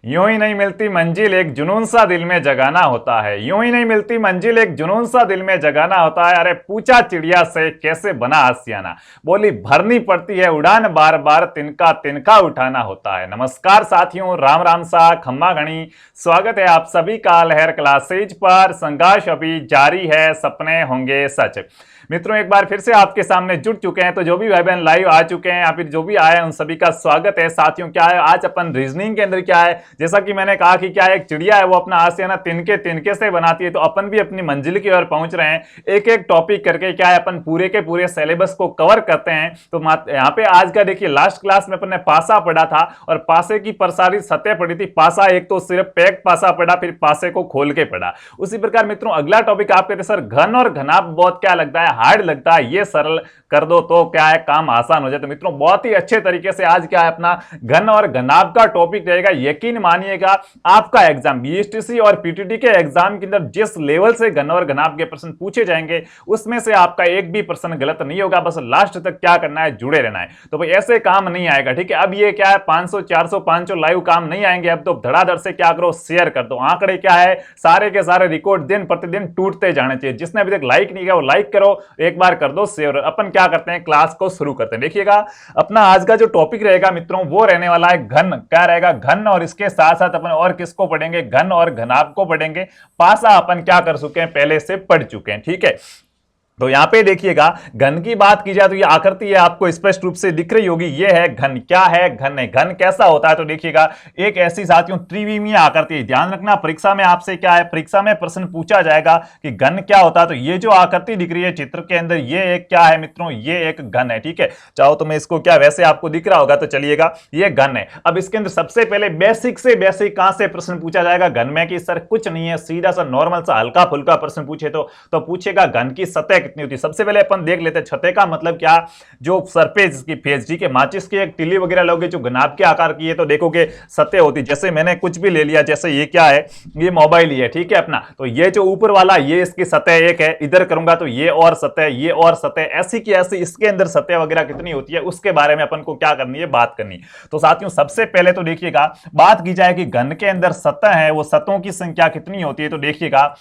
यूं ही नहीं मिलती मंजिल एक जुनून सा दिल में जगाना होता है। यूं ही नहीं मिलती मंजिल एक जुनून सा दिल में जगाना होता है। अरे पूछा चिड़िया से कैसे बना आसियाना, बोली भरनी पड़ती है उड़ान बार बार, तिनका तिनका उठाना होता है। नमस्कार साथियों, राम राम सा खम्मा गणी, स्वागत है आप सभी का लहर क्लासेज पर। संघर्ष अभी जारी है, सपने होंगे सच। मित्रों एक बार फिर से आपके सामने जुड़ चुके हैं, तो जो भी भाई बहन लाइव आ चुके हैं या फिर जो भी आए हैं उन सभी का स्वागत है। साथियों क्या है आज अपन रीजनिंग के अंदर क्या है, जैसा कि मैंने कहा कि क्या है, एक चिड़िया है वो अपना आशियाना तिनके तिनके से बनाती है, तो अपन भी अपनी मंजिल की ओर पहुंच रहे हैं। एक एक टॉपिक करके क्या है अपन पूरे के पूरे सिलेबस को कवर करते हैं। तो यहाँ पे आज का देखिए लास्ट क्लास में अपन ने पासा पढ़ा था और पासे की प्रसारित सतह पढ़ी थी। पासा एक तो सिर्फ पैक पासा पढ़ा, फिर पासे को खोल के पढ़ा। उसी प्रकार मित्रों अगला टॉपिक आप कहते हैं सर घन और घनाभ बहुत क्या लगता है, हार्ड लगता है, ये सरल कर दो तो क्या है काम आसान हो जाए। तो मित्रों बहुत ही अच्छे तरीके से आज क्या है अपना घन और घनाभ का टॉपिक रहेगा। यकीन मानिएगा आपका एग्जाम बीएसटीसी और पीटीटी के एग्जाम के अंदर जिस लेवल से घन और घनाभ के प्रश्न पूछे जाएंगे उसमें से आपका एक भी प्रश्न गलत नहीं होगा। बस लास्ट तक क्या करना है, जुड़े रहना है। तो भाई ऐसे काम नहीं आएगा, ठीक है। अब ये क्या है 500 400 500 लाइव काम नहीं आएंगे। अब तो धड़ाधड़ से क्या करो, शेयर कर दो। आंकड़े क्या है, सारे के सारे रिकॉर्ड दिन प्रतिदिन टूटते जाने चाहिए। जिसने अभी तक लाइक नहीं किया वो लाइक करो, एक बार कर दो शेयर। अपन क्या करते हैं, क्लास को शुरू करते हैं। देखिएगा अपना आज का जो टॉपिक रहेगा मित्रों वो रहने वाला है घन। क्या रहेगा, घन। और इसके साथ साथ अपन और किसको पढ़ेंगे, घन और घनाभ को पढ़ेंगे। पासा अपन क्या कर चुके हैं, पहले से पढ़ चुके हैं, ठीक है। तो यहां पे देखिएगा घन की बात की जाए तो ये आकृति है आपको स्पष्ट रूप से दिख रही होगी। ये है घन। क्या है, घन है। घन कैसा होता है तो देखिएगा एक ऐसी साथियों त्रिविमीय आकृति है। ध्यान रखना परीक्षा में आपसे क्या है, परीक्षा में प्रश्न पूछा जाएगा कि घन क्या होता है। तो ये जो आकृति दिख रही है चित्र के अंदर, ये एक क्या है मित्रों, ये एक घन है, ठीक है। चाहो तो मैं इसको क्या वैसे आपको दिख रहा होगा तो चलिएगा ये घन है। अब इसके अंदर सबसे पहले बेसिक से बेसिक कहां से प्रश्न पूछा जाएगा घन में, कि सर कुछ नहीं है, सीधा सा नॉर्मल सा हल्का फुल्का प्रश्न पूछे तो पूछेगा घन की सतह कितनी होती है। सबसे पहले अपन देख लेते हैं सतह का मतलब क्या, जो सरफेस की फेस, ठीक है। माचिस की एक तिल्ली वगैरह लोगे जो घनाभ के आकार की है तो देखोगे सतह होती है। जैसे मैंने कुछ भी ले लिया, जैसे ये क्या है, ये मोबाइल ही है, ठीक है अपना। तो ये जो ऊपर वाला ये इसकी सतह एक है, इधर करूंगा तो ये और सतह, ये और सतह, ऐसी की ऐसी इसके अंदर सतह वगैरह कितनी होती है उसके बारे में अपन को क्या करनी है, बात करनी है। तो साथियों सबसे पहले तो देखिएगा बात की जाए कि घन के अंदर सतह है, वो सतहों की संख्या कितनी होती है। तो देखिएगा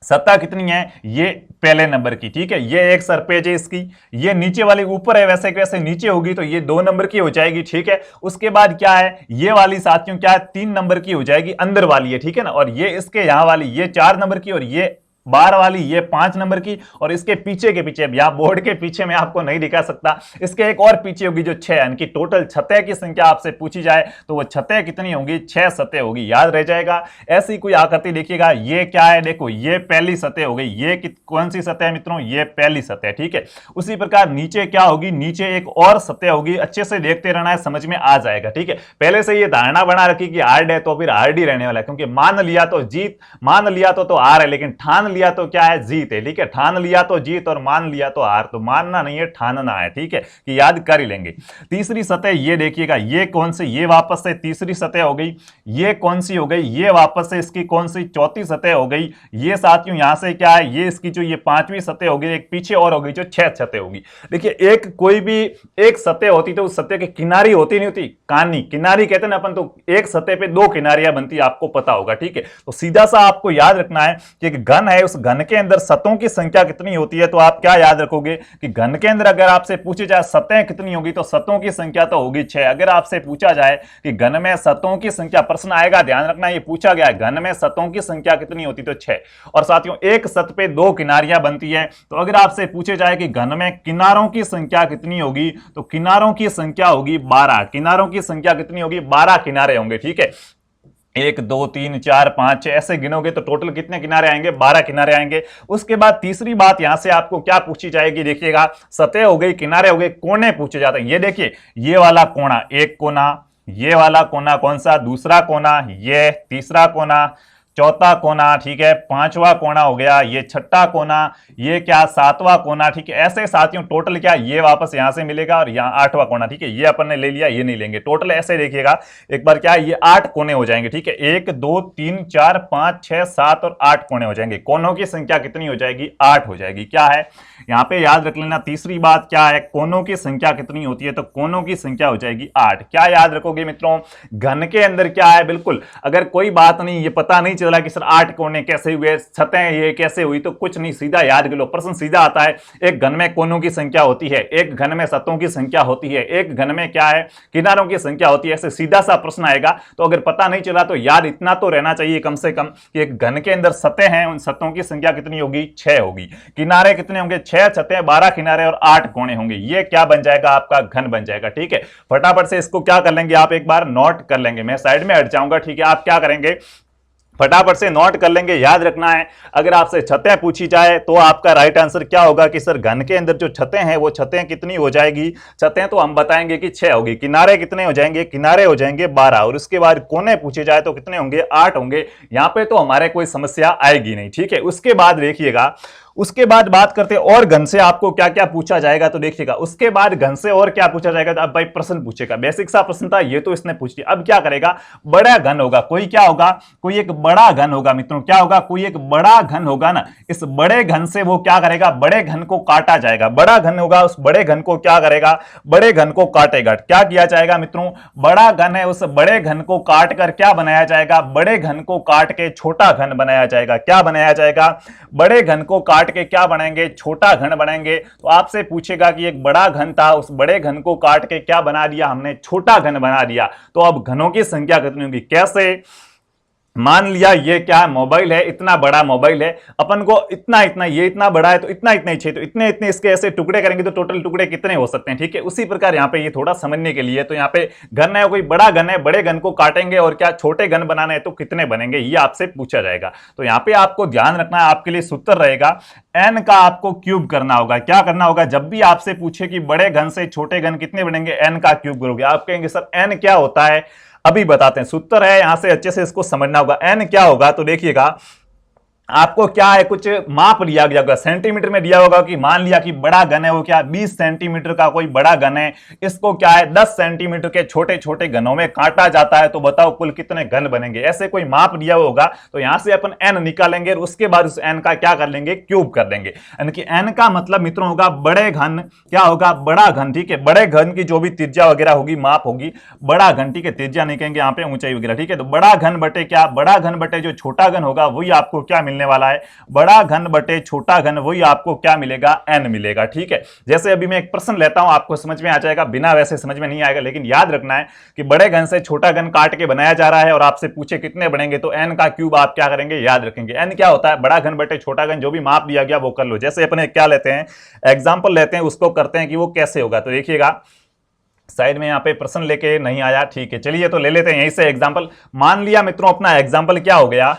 सतह कितनी है, ये पहले नंबर की, ठीक है। ये एक सरफेस है इसकी, ये नीचे वाली ऊपर है, वैसे वैसे नीचे होगी तो ये 2 नंबर की हो जाएगी, ठीक है। उसके बाद क्या है, ये वाली साथियों क्या है 3 नंबर की हो जाएगी, अंदर वाली है, ठीक है ना। और ये इसके यहां वाली ये 4 नंबर की, और ये बार वाली ये 5 नंबर की, और इसके पीछे के पीछे, यहां बोर्ड के पीछे मैं आपको नहीं दिखा सकता, इसके एक और पीछे होगी जो 6, यानी कि टोटल सतह की संख्या आपसे पूछी जाए तो वो सतह कितनी होगी, 6 सतह होगी, याद रह जाएगा। ऐसी कोई आकृति देखिएगा, ये क्या है, देखो ये पहली सतह हो गई। ये कौन सी सतह है मित्रों, ये पहली सतह, ठीक है। उसी प्रकार नीचे क्या होगी, नीचे एक और सतह होगी। अच्छे से देखते रहना है, समझ में आ जाएगा, ठीक है। पहले से ये धारणा बना रखी कि हार्ड है तो फिर हार्ड ही रहने वाला है, क्योंकि मान लिया तो जीत, मान लिया तो हार है, लेकिन ठान लिया तो क्या है, जीत है, ठीक है। ठान लिया तो जीत और मान लिया तो हार। तो मानना नहीं है, ठानना है, ठीक है, कि याद कर ही लेंगे। तीसरी सतह ये देखिएगा, ये कौन सी, ये वापस से तीसरी सतह हो गई। ये कौन सी हो गई, ये वापस से इसकी कौन सी, चौथी सतह हो गई। ये साथियों यहां से क्या है, ये इसकी जो ये 5वीं सतह हो गई। एक पीछे और हो गई जो 6 सतह होगी। देखिए एक कोई भी एक सतह होती तो उस सतह की किनारी होती नहीं होती, कानी किनारी कहते ना अपन, तो एक सतह पे 2 किनारियां बनती, आपको पता होगा, ठीक है। तो सीधा सा आपको याद रखना है कि घन है, उस घन के अंदर सतहों की संख्या कितनी होती है। तो आप क्या याद रखोगे कि घन के अंदर अगर आपसे पूछे जाए सतह कितनी होगी तो सतहों की संख्या तो होगी 6। अगर आपसे पूछा जाए कि घन में सतहों की संख्या, प्रश्न आएगा, ध्यान रखना ये पूछा गया है, घन में सतहों की संख्या कितनी होती तो 6। और साथियों एक सतह पे 2 किनारियां बनती है। तो अगर आपसे पूछे जाए कि घन में किनारों की संख्या कितनी होगी तो किनारों की संख्या होगी 12। किनारों की संख्या कितनी होगी, 12 किनारे होंगे, ठीक है। 1 2 3 4 5 6 ऐसे गिनोगे तो टोटल कितने किनारे आएंगे, 12 किनारे आएंगे। उसके बाद तीसरी बात यहां से आपको क्या पूछी जाएगी, देखिएगा सतह हो गई, किनारे हो गए, कोने पूछे जाते हैं। ये देखिए ये वाला कोना एक कोना, ये वाला कोना कौन सा, दूसरा कोना, ये तीसरा कोना, चौथा कोना, ठीक है, पांचवा कोना हो गया, ये छठा कोना, ये क्या सातवां कोना, ठीक है। ऐसे साथियों टोटल क्या ये वापस यहां से मिलेगा और यहाँ आठवां कोना, ठीक है, ये अपन ने ले लिया, ये नहीं लेंगे। टोटल ऐसे देखिएगा एक बार क्या ये 8 कोने हो जाएंगे, ठीक है, 1 2 3 4 5 6 7 और 8 कोने हो जाएंगे। कोनों की संख्या कितनी हो जाएगी? 8 हो जाएगी। क्या है यहाँ पे याद रख लेना, तीसरी बात क्या है, कोनों की संख्या कितनी होती है? तो कोनों की संख्या हो जाएगी 8। क्या याद रखोगे मित्रों? घन के अंदर क्या है, बिल्कुल अगर कोई बात नहीं, ये पता नहीं चला कि सर 8 कोने कैसे हुए, सतह ये कैसे हुई, तो कुछ नहीं, सीधा याद कर लो, प्रश्न सीधा आता है। एक घन में कोनों की संख्या होती है, एक घन में सतहों की संख्या होती है, एक घन में क्या है, किनारों की संख्या होती है। ऐसे सीधा सा प्रश्न आएगा। तो अगर पता नहीं चला तो याद इतना तो रहना चाहिए कम से कम कि एक घन के अंदर सतह हैं, उन सतहों की संख्या कितनी होगी? 6 होगी। किनारे कितने होंगे? 6 सतह, 12 किनारे और 8 कोने होंगे। ये क्या बन जाएगा? आपका घन बन जाएगा। ठीक है, फटाफट से इसको क्या कर लेंगे, आप एक बार नोट कर लेंगे। मैं साइड में हट जाऊंगा, ठीक है। आप क्या करेंगे, फटाफट से नोट कर लेंगे। याद रखना है, अगर आपसे छतें पूछी जाए तो आपका राइट आंसर क्या होगा कि सर घन के अंदर जो छतें हैं वो छतें कितनी हो जाएगी? छतें तो हम बताएंगे कि 6 होगी। किनारे कितने हो जाएंगे? किनारे हो जाएंगे 12। और उसके बाद कोने पूछे जाए तो कितने होंगे? 8 होंगे। यहां पे तो हमारे कोई समस्या आएगी नहीं। ठीक है, उसके बाद देखिएगा, उसके बाद बात करते हैं और घन से आपको क्या क्या पूछा जाएगा। तो देखिएगा उसके बाद घन से और क्या पूछा जाएगा। तो अब भाई प्रश्न पूछेगा, बेसिक सा प्रश्न था ये तो इसने पूछ लिया। अब क्या करेगा? बड़ा घन होगा, कोई क्या होगा? कोई एक बड़ा घन होगा मित्रों। क्या होगा? कोई एक बड़ा घन होगा ना। इस बड़े घन से वो क्या करेगा? बड़े घन को काटा जाएगा। बड़ा घन होगा, उस बड़े घन को क्या करेगा? बड़े घन को काटेगा। क्या किया जाएगा मित्रों? बड़ा घन है, उस बड़े घन को काट कर क्या बनाया जाएगा? बड़े घन को काट के छोटा घन बनाया जाएगा। क्या बनाया जाएगा? बड़े घन को काट के क्या बनाएंगे? छोटा घन बनाएंगे। तो आपसे पूछेगा कि एक बड़ा घन था, उस बड़े घन को काट के क्या बना दिया हमने? छोटा घन बना दिया। तो अब घनों की संख्या कितनी होगी? कैसे? मान लिया ये क्या मोबाइल है, इतना बड़ा मोबाइल है, अपन को इतना इतना, ये इतना बड़ा है तो इतना इतना ही चाहिए, तो इतने इतने इसके ऐसे टुकड़े करेंगे तो टोटल टुकड़े कितने हो सकते हैं। ठीक है, उसी प्रकार यहाँ पे ये थोड़ा समझने के लिए, तो यहाँ पे घन है, कोई बड़ा घन है, बड़े घन को काटेंगे और क्या छोटे घन बनाने हैं तो कितने बनेंगे, ये आपसे पूछा जाएगा। तो यहाँ पे आपको ध्यान रखना है, आपके लिए सूत्र रहेगा n का आपको क्यूब करना होगा। क्या करना होगा? जब भी आपसे पूछे कि बड़े घन से छोटे घन कितने बनेंगे, n का क्यूब करोगे। आप कहेंगे सर n क्या होता है? अभी बताते हैं, सूत्र है, यहां से अच्छे से इसको समझना होगा। n क्या होगा? तो देखिएगा आपको क्या है, कुछ माप लिया गया होगा, सेंटीमीटर में दिया होगा कि मान लिया कि बड़ा घन है वो क्या 20 सेंटीमीटर का कोई बड़ा घन है, इसको क्या है 10 सेंटीमीटर के छोटे छोटे घनों में काटा जाता है, तो बताओ कुल कितने घन बनेंगे। ऐसे कोई माप दिया होगा तो यहां से अपन n निकालेंगे और उसके बाद उस n का क्या कर लेंगे? क्यूब कर देंगे। यानी कि n का मतलब मित्रों होगा बड़े घन, क्या होगा? बड़ा घन। ठीक है, बड़े घन की जो भी त्रिज्या वगैरह होगी, माप होगी, बड़ा घन। ठीक है, त्रिज्या नहीं कहेंगे यहाँ पे, ऊंचाई वगैरह। ठीक है, तो बड़ा घन बटे क्या? बड़ा घन बटे जो छोटा घन होगा वही आपको क्या मिलने वाला है? बड़ा घन बटे छोटा घन, वही आपको क्या मिलेगा? n मिलेगा। ठीक है, जैसे अभी मैं एक प्रश्न लेता हूं, आपको समझ में आ जाएगा, बिना वैसे समझ में नहीं आएगा, लेकिन याद रखना है कि बड़े घन से छोटा घन काट के बनाया जा रहा है और आपसे पूछे कितने बनेंगे, तो n का क्यूब आप क्या करेंगे? याद रखेंगे। n क्या होता है? बड़ा घन बटे छोटा घन, जो भी माप दिया गया वो कर लो। जैसे अपने क्या लेते हैं, एग्जाम्पल लेते हैं, उसको करते हैं कि वो कैसे होगा। तो देखिएगा साइड में यहाँ पे प्रश्न लेके नहीं आया, ठीक है, चलिए तो ले लेते हैं यहीं से एग्जाम्पल। मान लिया मित्रों अपना एग्जाम्पल क्या हो गया,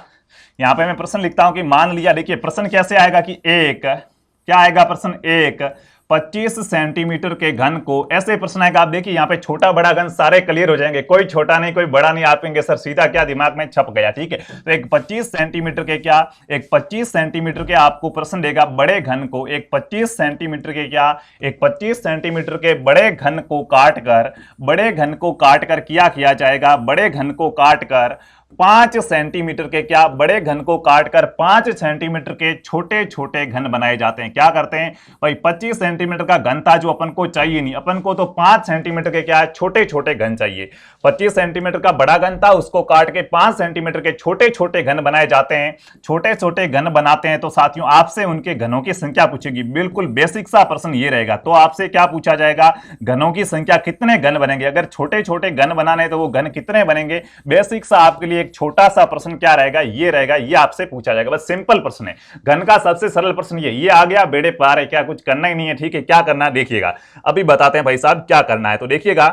यहां पे मैं प्रश्न लिखता हूं कि मान लिया, देखिए प्रश्न कैसे आएगा कि एक, क्या आएगा प्रश्न? एक 25 सेंटीमीटर के घन को, ऐसे प्रश्न आएगा। आप देखिए यहाँ पे छोटा बड़ा घन सारे क्लियर हो जाएंगे, कोई छोटा नहीं कोई बड़ा नहीं। आप कहेंगे सर सीधा क्या दिमाग में छप गया। ठीक है, तो एक 25 सेंटीमीटर के क्या, एक 25 सेंटीमीटर के आपको प्रश्न देगा बड़े घन को, एक 25 सेंटीमीटर के क्या, एक 25 सेंटीमीटर के बड़े घन को काट कर, बड़े घन को काट कर क्या किया जाएगा? बड़े घन को काट कर 5 सेंटीमीटर के क्या, बड़े घन को काटकर 5 सेंटीमीटर के छोटे छोटे घन बनाए जाते हैं। क्या करते हैं भाई? 25 सेंटीमीटर का घन था जो अपन को चाहिए नहीं, अपन को तो 5 सेंटीमीटर के क्या है? छोटे छोटे घन चाहिए। 25 सेंटीमीटर का बड़ा घन था, उसको काट के 5 सेंटीमीटर के छोटे छोटे घन बनाए जाते हैं। छोटे छोटे घन बनाते हैं तो साथियों आपसे उनके घनों की संख्या पूछेगी। बिल्कुल बेसिक सा प्रश्न ये रहेगा। तो आपसे क्या पूछा जाएगा? घनों की संख्या, कितने घन बनेंगे। अगर छोटे छोटे घन बनाने तो वो घन कितने बनेंगे। बेसिक सा आपके लिए एक छोटा सा प्रश्न क्या रहेगा? ये रहेगा, ये आपसे पूछा जाएगा। बस सिंपल प्रश्न है, घन का सबसे सरल प्रश्न ये आ गया, बेड़े पार है, क्या कुछ करना ही नहीं है। ठीक है, क्या करना है देखिएगा, अभी बताते हैं भाई साहब क्या करना है। तो देखिएगा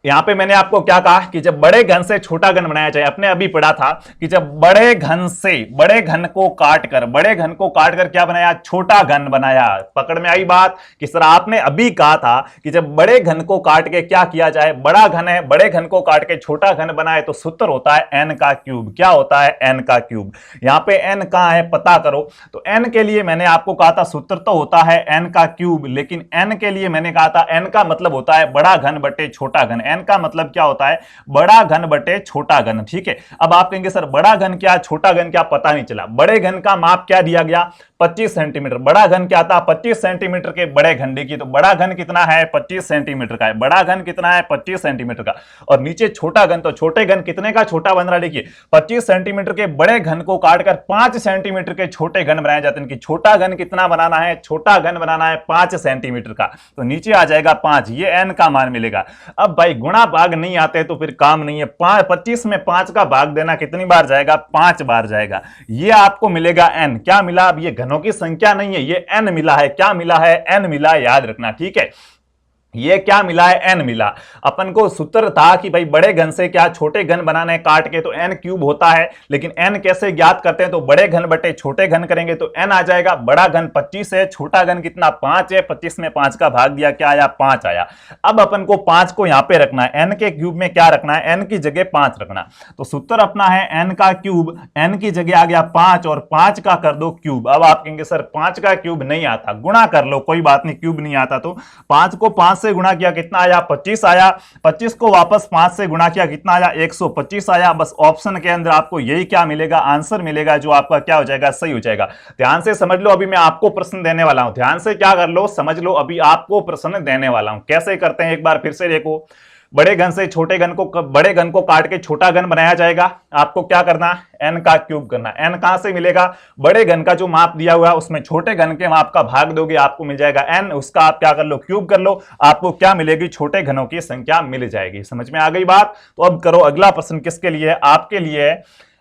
यहां पे मैंने आपको क्या कहा कि जब बड़े घन से छोटा घन बनाया जाए, अपने अभी पढ़ा था कि जब बड़े घन से बड़े घन को काटकर क्या बनाया, छोटा घन बनाया। पकड़ में आई बात कि सर आपने अभी कहा था कि जब बड़े घन को काट के क्या किया जाए, बड़ा घन है, बड़े घन को काट के छोटा घन बनाए तो सूत्र होता है n का क्यूब। क्या होता है, n का क्यूब। यहां पे n कहां है पता करो, तो n के लिए मैंने आपको कहा था सूत्र तो होता है n का क्यूब, लेकिन n के लिए मैंने कहा था n का मतलब होता है बड़ा घन बटे छोटा घन। n का मतलब क्या होता है, बड़ा घन बटे छोटा घन। ठीक है, अब आप कहेंगे सर बड़ा घन क्या छोटा घन क्या, पता नहीं चला। बड़े घन का माप क्या दिया गया, 25 सेंटीमीटर। बड़ा घन क्या था, 25 सेंटीमीटर के बड़े घन। देखिए तो बड़ा घन कितना है, 25 सेंटीमीटर का है। बड़ा घन कितना है, 25 सेंटीमीटर का। और नीचे छोटा घन, तो छोटे घन कितने का छोटा बन रहा है, देखिए 25 सेंटीमीटर के बड़े घन को काटकर 5 सेंटीमीटर के छोटे घन बनाए जाते हैं। कि छोटा घन कितना बनाना है, छोटा घन बनाना है 5 सेंटीमीटर का, तो नीचे आ जाएगा 5, ये n का मान मिलेगा। अब भाई गुणा भाग नहीं आते तो फिर काम नहीं है। 25 में 5 का भाग देना कितनी बार जाएगा, 5 बार जाएगा। ये आपको मिलेगा n। क्या मिला, अब ये घनों की संख्या नहीं है, ये n मिला है। क्या मिला है, n मिला, याद रखना। ठीक है, ये क्या मिला है, n मिला। अपन को सूत्र था कि भाई बड़े घन से क्या छोटे घन बनाने काट के तो n क्यूब होता है, लेकिन n कैसे ज्ञात करते हैं, तो बड़े घन बटे छोटे घन करेंगे तो n आ जाएगा। बड़ा घन 25 है, छोटा घन कितना 5 है, 25 में 5 का भाग दिया, क्या आया, 5 आया। अब अपन को 5 को यहां पे रखना है, n के क्यूब में क्या रखना है, n की जगह 5 रखना। तो सूत्र अपना है n का क्यूब, n की जगह आ गया 5 और 5 का कर दो क्यूब। अब आप कहेंगे सर 5 का क्यूब नहीं आता, गुणा कर लो, कोई बात नहीं, क्यूब नहीं आता तो 5 को 5 से गुणा किया कितना आया, 25 आया। 25 को वापस 5 से गुणा किया कितना आया, 125 आया। बस ऑप्शन के अंदर आपको यही क्या मिलेगा, आंसर मिलेगा, जो आपका क्या हो जाएगा, सही हो जाएगा। ध्यान से समझ लो, अभी मैं आपको प्रश्न देने वाला हूं, ध्यान से क्या कर लो, समझ लो, अभी आपको प्रश्न देने वाला हूं। कैसे करते हैं एक बार फिर से देखो। बड़े घन से छोटे घन को, बड़े घन को काट के छोटा घन बनाया जाएगा। आपको क्या करना है, n का क्यूब करना। n कहां से मिलेगा, बड़े घन का जो माप दिया हुआ है उसमें छोटे घन के माप का भाग दोगे, आपको मिल जाएगा n। उसका आप क्या कर लो, क्यूब कर लो, आपको क्या मिलेगी, छोटे घनों की संख्या मिल जाएगी। समझ में आ गई बात। तो अब करो अगला प्रश्न, किसके लिए, आपके लिए।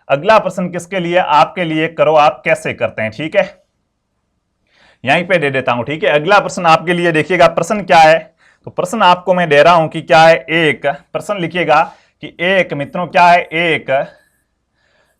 अगला प्रश्न किसके लिए, आपके लिए। करो आप कैसे करते हैं, ठीक है, यहीं पे दे देता हूं। ठीक है, अगला प्रश्न आपके लिए, देखिएगा प्रश्न क्या है। तो प्रश्न आपको मैं दे रहा हूं कि क्या है, एक प्रश्न लिखिएगा कि एक, मित्रों क्या है, एक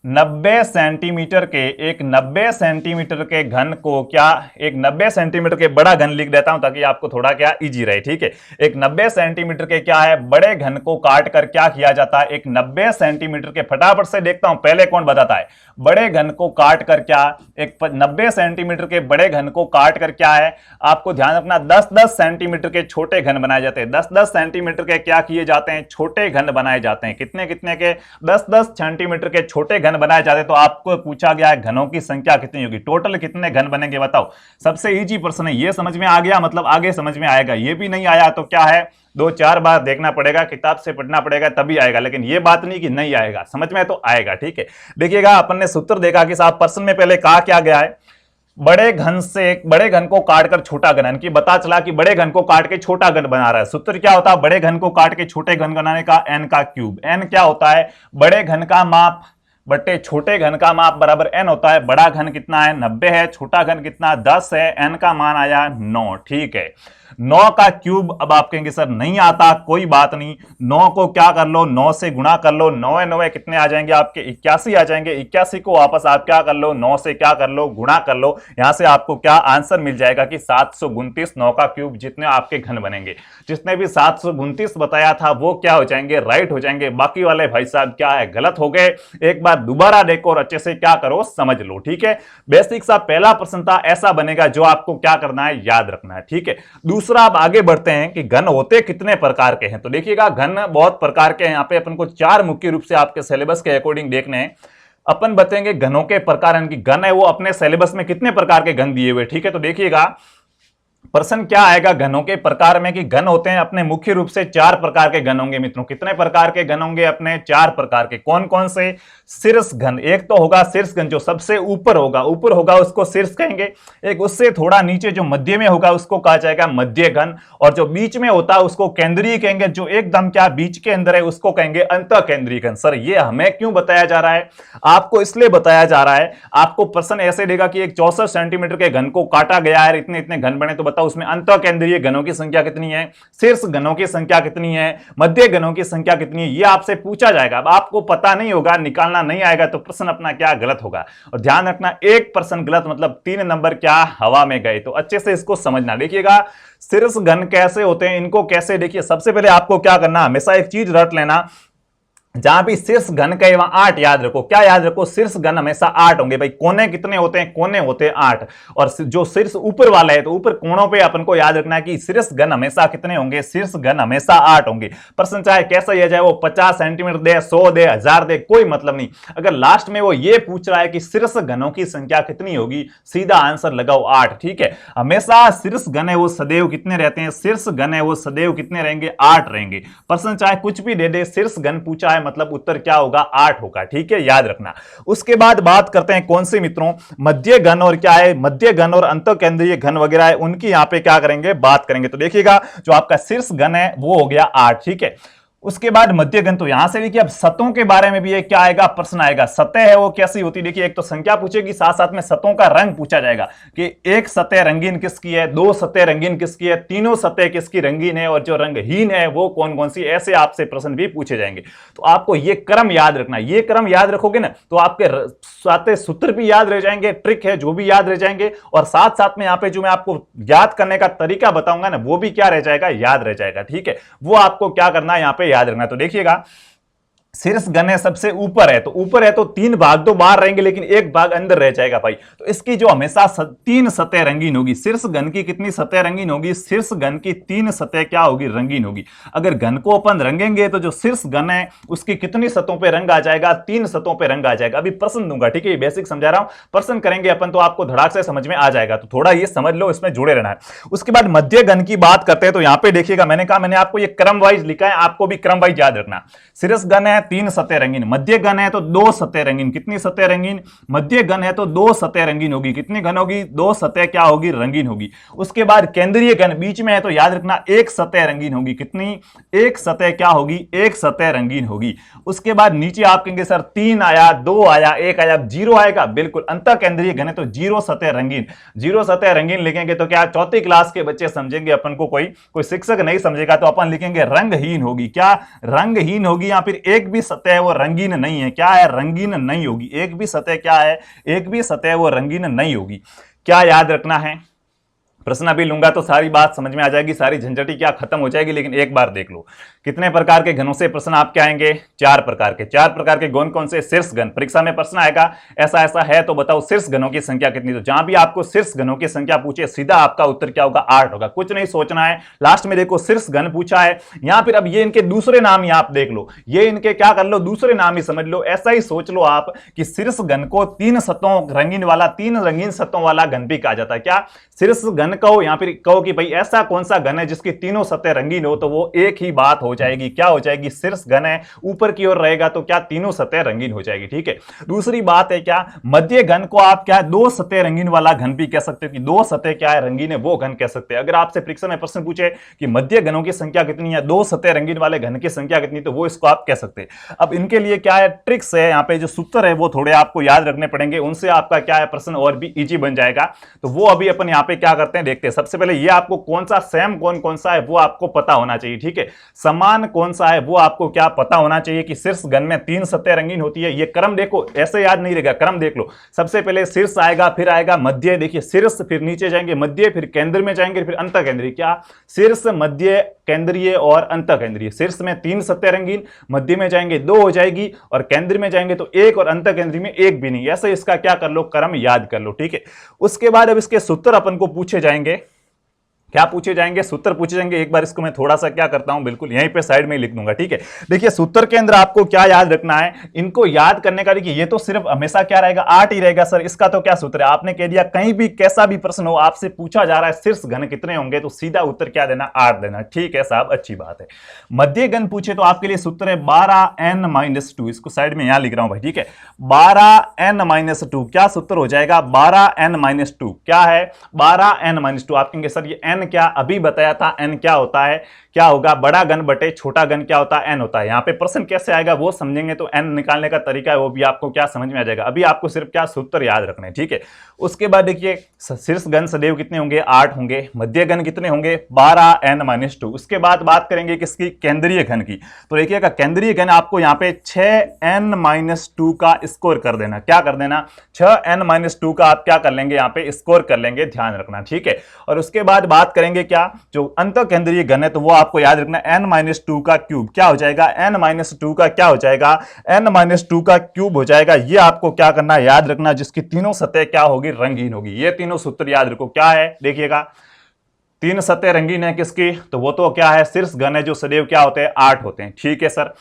90 सेंटीमीटर के, एक 90 सेंटीमीटर के घन को क्या, एक 90 सेंटीमीटर के बड़ा घन लिख देता हूं ताकि आपको थोड़ा क्या इजी रहे। ठीक है, एक 90 सेंटीमीटर के क्या है, बड़े घन को काट कर क्या किया जाता है, एक 90 सेंटीमीटर के, फटाफट से देखता हूं पहले कौन बताता है, बड़े घन को काट कर क्या, एक 90 सेंटीमीटर के बड़े घन को काट कर क्या है, आपको ध्यान रखना 10-10 सेंटीमीटर के छोटे घन बनाए जाते हैं। 10-10 सेंटीमीटर के क्या किए जाते हैं, छोटे घन बनाए जाते हैं। कितने कितने के, 10-10 सेंटीमीटर के छोटे घन बनाए जाते हैं। तो आपको पूछा गया है घनों की संख्या कितनी होगी, टोटल कितने घन बनेंगे बताओ। सबसे इजी प्रश्न है ये, समझ में आ गया, मतलब आगे समझ में आएगा। ये भी नहीं आया तो क्या है, 2-4 बार देखना पड़ेगा, किताब से पढ़ना पड़ेगा, तभी आएगा। लेकिन ये बात नहीं कि नहीं आएगा, समझ में तो आएगा। ठीक है, देखिएगा अपन ने सूत्र देखा कि साहब प्रश्न में पहले कहा क्या गया है, बड़े घन से बड़े घन को काटकर छोटा घन, यानी कि पता चला कि बड़े घन को काट के छोटा घन बना रहा है। सूत्र क्या होता है, बड़े घन को काट के छोटे घन बनाने का, n का क्यूब। n क्या होता है, बड़े घन का माप बटे छोटे घन का माप बराबर n होता है। बड़ा घन कितना है, 90 है, छोटा घन कितना 10 है, n का मान आया 9। ठीक है, 9 का क्यूब। अब आप कहेंगे सर नहीं आता, कोई बात नहीं, 9 को क्या कर लो, 9 से गुणा कर लो, 9 कितने आ जाएंगे आपके, 81 आ जाएंगे। 81 को वापस आप क्या कर लो, 9 से क्या कर लो, गुणा कर लो। यहां से आपको क्या आंसर मिल जाएगा कि 729। 9 का क्यूब जितने आपके घन बनेंगे, जितने भी 729 बताया था वो क्या हो जाएंगे, राइट हो जाएंगे। बाकी वाले भाई साहब क्या है, गलत हो गए। एक बार दोबारा देखो और अच्छे से क्या करो, समझ लो। ठीक है, बेसिक सा पहला प्रश्न था, ऐसा बनेगा जो आपको क्या करना है, याद रखना है। ठीक है, दूसरा अब आगे बढ़ते हैं कि घन होते कितने प्रकार के हैं। तो देखिएगा घन बहुत प्रकार के हैं। यहां पे अपन को 4 मुख्य रूप से आपके सिलेबस के अकॉर्डिंग देखने हैं। अपन बताएंगे घनों के प्रकार, यानी कि घन है वो अपने सिलेबस में कितने प्रकार के घन दिए हुए। ठीक है, तो देखिएगा प्रश्न क्या आएगा घनों के प्रकार में, कि घन होते हैं अपने मुख्य रूप से 4 प्रकार के घन होंगे। मित्रों कितने प्रकार के घन होंगे, अपने 4 प्रकार के। कौन कौन से, शीर्ष घन, एक तो होगा शीर्ष घन जो सबसे ऊपर होगा उसको शीर्ष कहेंगे। एक उससे थोड़ा नीचे जो मध्य में होगा उसको कहा जाएगा मध्य घन, और जो बीच में होता है उसको केंद्रीय कहेंगे। जो एकदम क्या बीच के अंदर है उसको कहेंगे अंतः केंद्रीय घन। सर ये हमें क्यों बताया जा रहा है, आपको इसलिए बताया जा रहा है, आपको प्रश्न ऐसे देगा कि एक 64 सेंटीमीटर के घन को काटा गया है, इतने इतने घन बने, तो बताओ उसमें अंत केंद्रीय घनों की संख्या कितनी है, शीर्ष घनों की संख्या कितनी है, मध्य घनों की संख्या कितनी है, ये आपसे पूछा जाएगा। अब आपको पता नहीं होगा, निकालना नहीं आएगा तो प्रश्न अपना क्या गलत होगा। और ध्यान रखना, एक प्रश्न गलत मतलब 3 नंबर क्या हवा में गए। तो अच्छे से इसको समझना। देखिएगा शीर्ष घन कैसे होते हैं, इनको कैसे, देखिए सबसे पहले आपको क्या करना, हमेशा एक चीज रट लेना, जहां भी शीर्ष घन का वहां 8 याद रखो। क्या याद रखो, शीर्ष घन हमेशा 8 होंगे। भाई कोने कितने होते हैं, कोने होते हैं 8। और जो शीर्ष ऊपर वाला है तो ऊपर कोणों पे अपन को याद रखना है कि शीर्ष घन हमेशा कितने होंगे, शीर्ष घन हमेशा 8 होंगे। प्रश्न चाहे कैसा ही जाए, वो 50 सेंटीमीटर दे, 100 दे, 1000 दे, कोई मतलब नहीं। अगर लास्ट में वो ये पूछ रहा है कि शीर्ष घनों की संख्या कितनी होगी, सीधा आंसर लगाओ 8। ठीक है, हमेशा शीर्ष घन है वो सदैव कितने रहते हैं, शीर्ष घन है वो सदैव कितने रहेंगे, 8 रहेंगे। प्रश्न चाहे कुछ भी दे दे, शीर्ष घन पूछा है मतलब उत्तर क्या होगा, 8 होगा। ठीक है, याद रखना। उसके बाद बात करते हैं कौन से मित्रों, मध्य घन और क्या है, मध्य घन और अंत केंद्रीय घन वगैरह है, उनकी यहां पे क्या करेंगे, बात करेंगे। तो देखिएगा जो आपका शीर्ष घन है वो हो गया 8। ठीक है, उसके बाद मध्य घन, तो यहां से देखिए अब सतहों के बारे में भी एक क्या आएगा, प्रश्न आएगा। सतह है वो कैसी होती है, देखिए एक तो संख्या पूछेगी, साथ साथ में सतहों का रंग पूछा जाएगा कि एक सतह रंगीन किसकी है, 2 सतह रंगीन किसकी है, तीनों सतह किसकी रंगीन है, और जो रंगहीन है वो कौन कौन सी, ऐसे आपसे प्रश्न भी पूछे जाएंगे। तो आपको ये क्रम याद रखना, ये क्रम याद रखोगे ना तो आपके साथ सूत्र भी याद रह जाएंगे, ट्रिक है जो भी याद रह जाएंगे, और साथ साथ में यहाँ पे जो मैं आपको याद करने का तरीका बताऊंगा ना वो भी क्या रह जाएगा, याद रह जाएगा। ठीक है, वो आपको क्या करना है यहाँ पे याद रखना। तो देखिएगा शीर्ष घन है सबसे ऊपर है, तो ऊपर है तो 3 भाग तो बाहर रहेंगे लेकिन एक भाग अंदर रह जाएगा भाई। तो इसकी जो हमेशा 3 सतह रंगीन होगी। शीर्ष घन की कितनी सतह रंगीन होगी, शीर्ष घन की 3 सतह क्या होगी, रंगीन होगी। अगर घन को अपन रंगेंगे तो जो शीर्ष घन है उसकी कितनी सतहों पे रंग आ जाएगा, 3 सतहों पे रंग आ जाएगा। अभी प्रश्न दूंगा, ठीक है, ये बेसिक समझा रहा हूं, प्रश्न करेंगे अपन तो आपको धड़ाक से समझ में आ जाएगा। तो थोड़ा ये समझ लो, इसमें जुड़े रहना है। उसके बाद मध्य घन की बात करते हैं, तो यहां पे देखिएगा मैंने कहा, मैंने आपको ये क्रम वाइज लिखा है, आपको भी क्रम वाइज याद रखना। शीर्ष घन है 3 सतह रंगीन, मध्य घन है तो 2 सतह रंगीन, कितनी सतह रंगीन, मध्य घन है तो 2 सतह रंगीन होगी, कितनी घन होगी, 2 सतह क्या होगी, रंगीन होगी। उसके बाद केंद्रीय घन बीच में है तो याद रखना 1 सतह रंगीन होगी, कितनी, 1 सतह क्या होगी, 1 सतह रंगीन होगी। उसके बाद नीचे आप कहेंगे सर 3 आया, 2 आया, 1 आया, 0 आएगा, बिल्कुल अंत केंद्रीय घन है तो 0 सतह रंगीन। 0 सतह रंगीन लिखेंगे तो क्या, चौथी क्लास के बच्चे समझेंगे, अपन को कोई शिक्षक नहीं समझेगा तो अपन लिखेंगे रंगहीन होगी। क्या, रंगहीन होगी, या फिर एक भी सतह है वो रंगीन नहीं है, क्या है, रंगीन नहीं होगी। एक भी सतह क्या है, एक भी सतह वो रंगीन नहीं होगी। क्या याद रखना है, प्रश्न अभी लूंगा तो सारी बात समझ में आ जाएगी, सारी झंझटी क्या खत्म हो जाएगी। लेकिन एक बार देख लो कितने प्रकार के घनों से प्रश्न आपके आएंगे, 4 प्रकार के। 4 प्रकार के कौन कौन से, शीर्ष घन, परीक्षा में प्रश्न आएगा ऐसा ऐसा है तो बताओ शीर्ष घनों की संख्या कितनी। तो जहां भी आपको शीर्ष घनों की संख्या पूछे सीधा आपका उत्तर क्या होगा, 8 होगा, कुछ नहीं सोचना है। लास्ट में देखो शीर्ष घन पूछा है, या फिर अब ये इनके दूसरे नाम ही आप देख लो, ये इनके क्या कर लो, दूसरे नाम ही समझ लो। ऐसा ही सोच लो आप कि शीर्ष घन को 3 सतहों रंगीन वाला, 3 रंगीन सतहों वाला घन भी कहा जाता है। क्या, शीर्ष घन कहो या फिर कहो कि भाई ऐसा कौन सा घन है जिसकी तीनों सतह रंगीन हो, तो वो एक ही बात हो जाएगी, क्या हो जाएगी, शीर्ष घन है ऊपर की ओर रहेगा तो क्या, तीनों सतह रंगीन हो जाएगी। ठीक है, दूसरी बात है क्या, मध्य घन को आप क्या, 2 सतह रंगीन वाला घन भी कह सकते हो कि 2 सतह क्या है, रंगीन है, वो घन कह सकते हैं। अगर आपसे परीक्षा में प्रश्न पूछे कि मध्य घनों की संख्या कितनी है, 2 सतह रंगीन वाले घन की संख्या कितनी, तो वो इसको आप कह सकते हैं। अब इनके लिए क्या है, ट्रिक्स है, यहाँ पे जो सूत्र है वो थोड़े आपको याद रखने पड़ेंगे, उनसे आपका क्या है, प्रश्न और भी इजी बन जाएगा। तो वो अभी अपन यहाँ पे क्या करते हैं देखते हैं। सबसे पहले ये आपको कौन सा सेम कौन कौन सा है वो आपको पता होना चाहिए। ठीक है, समान कौन सा है वो आपको क्या पता होना चाहिए कि शीर्ष घन में 3 सतह रंगीन होती है। ये क्रम देखो, ऐसे याद नहीं रहेगा, क्रम देख लो। सबसे पहले शीर्ष आएगा, फिर आएगा मध्य, देखिए शीर्ष, फिर नीचे जाएंगे मध्य, फिर केंद्र में जाएंगे, फिर अंत केंद्रीय। क्या, शीर्ष, मध्य, केंद्रीय और अंत केंद्रीय। शीर्ष में 3 सतह रंगीन, मध्य में जाएंगे 2 हो जाएगी, और केंद्र में जाएंगे तो 1, और अंत केंद्रीय में 1 भी नहीं। ऐसे इसका क्या कर लो, क्रम याद कर लो। ठीक है, उसके बाद अब इसके सूत्र अपन को पूछे जाएंगे। क्या पूछे जाएंगे, सूत्र पूछे जाएंगे। एक बार इसको मैं थोड़ा सा क्या करता हूं, बिल्कुल यहीं पे साइड में ही लिख दूंगा। ठीक है, देखिए सूत्र के अंदर आपको क्या याद रखना है, इनको याद करने का, देखिए ये तो सिर्फ हमेशा क्या रहेगा, 8 ही रहेगा सर, इसका तो क्या सूत्र है, आपने कह दिया कहीं भी कैसा भी प्रश्न हो, आपसे पूछा जा रहा है शीर्ष घन कितने होंगे, तो सीधा उत्तर क्या देना, 8 देना। ठीक है साहब, अच्छी बात है। मध्य घन पूछे तो आपके लिए सूत्र है 12n-2, इसको साइड में यहां लिख रहा हूं भाई। ठीक है, 12n-2 क्या सूत्र हो जाएगा, 12n-2 क्या है, 12n-2। आप कहेंगे सर ये n n क्या अभी बताया था, n क्या होता है, क्या होगा, बड़ा घन बटे छोटा घन क्या होता है, n होता है। यहाँ पे प्रश्न कैसे आएगा वो समझेंगे तो n निकालने का तरीका है वो भी आपको क्या समझ में आ जाएगा। अभी आपको सिर्फ क्या सूत्र याद रखने, ठीक है। उसके बाद देखिए शीर्ष घन सदैव कितने होंगे, 8 होंगे। मध्य घन कितने होंगे, 12n-2। उसके बाद बात करेंगे किसकी, केंद्रीय घन की। तो देखिएगा केंद्रीय घन आपको यहाँ पे 6n-2 का स्कोर कर देना, क्या कर देना, 6n-2 का आप क्या कर लेंगे, यहाँ पे स्कोर कर लेंगे, ध्यान रखना, ठीक है। और उसके बाद बात करेंगे क्या, जो अंत केंद्रीय घन है तो वो आपको याद रखना n-2 का क्यूब क्या हो जाएगा, n-2 का क्या हो जाएगा, n-2 का क्यूब हो जाएगा। ये आपको क्या करना है, याद रखना, जिसकी तीनों सतह क्या होगी, रंगीन होगी। ये तीनों सूत्र याद रखो, क्या है देखिएगा, तीन सतह रंगीन है किसकी, तो वो तो क्या है, शीर्ष घन है जो सदैव क्या होते हैं, 8 होते हैं, ठीक है सर।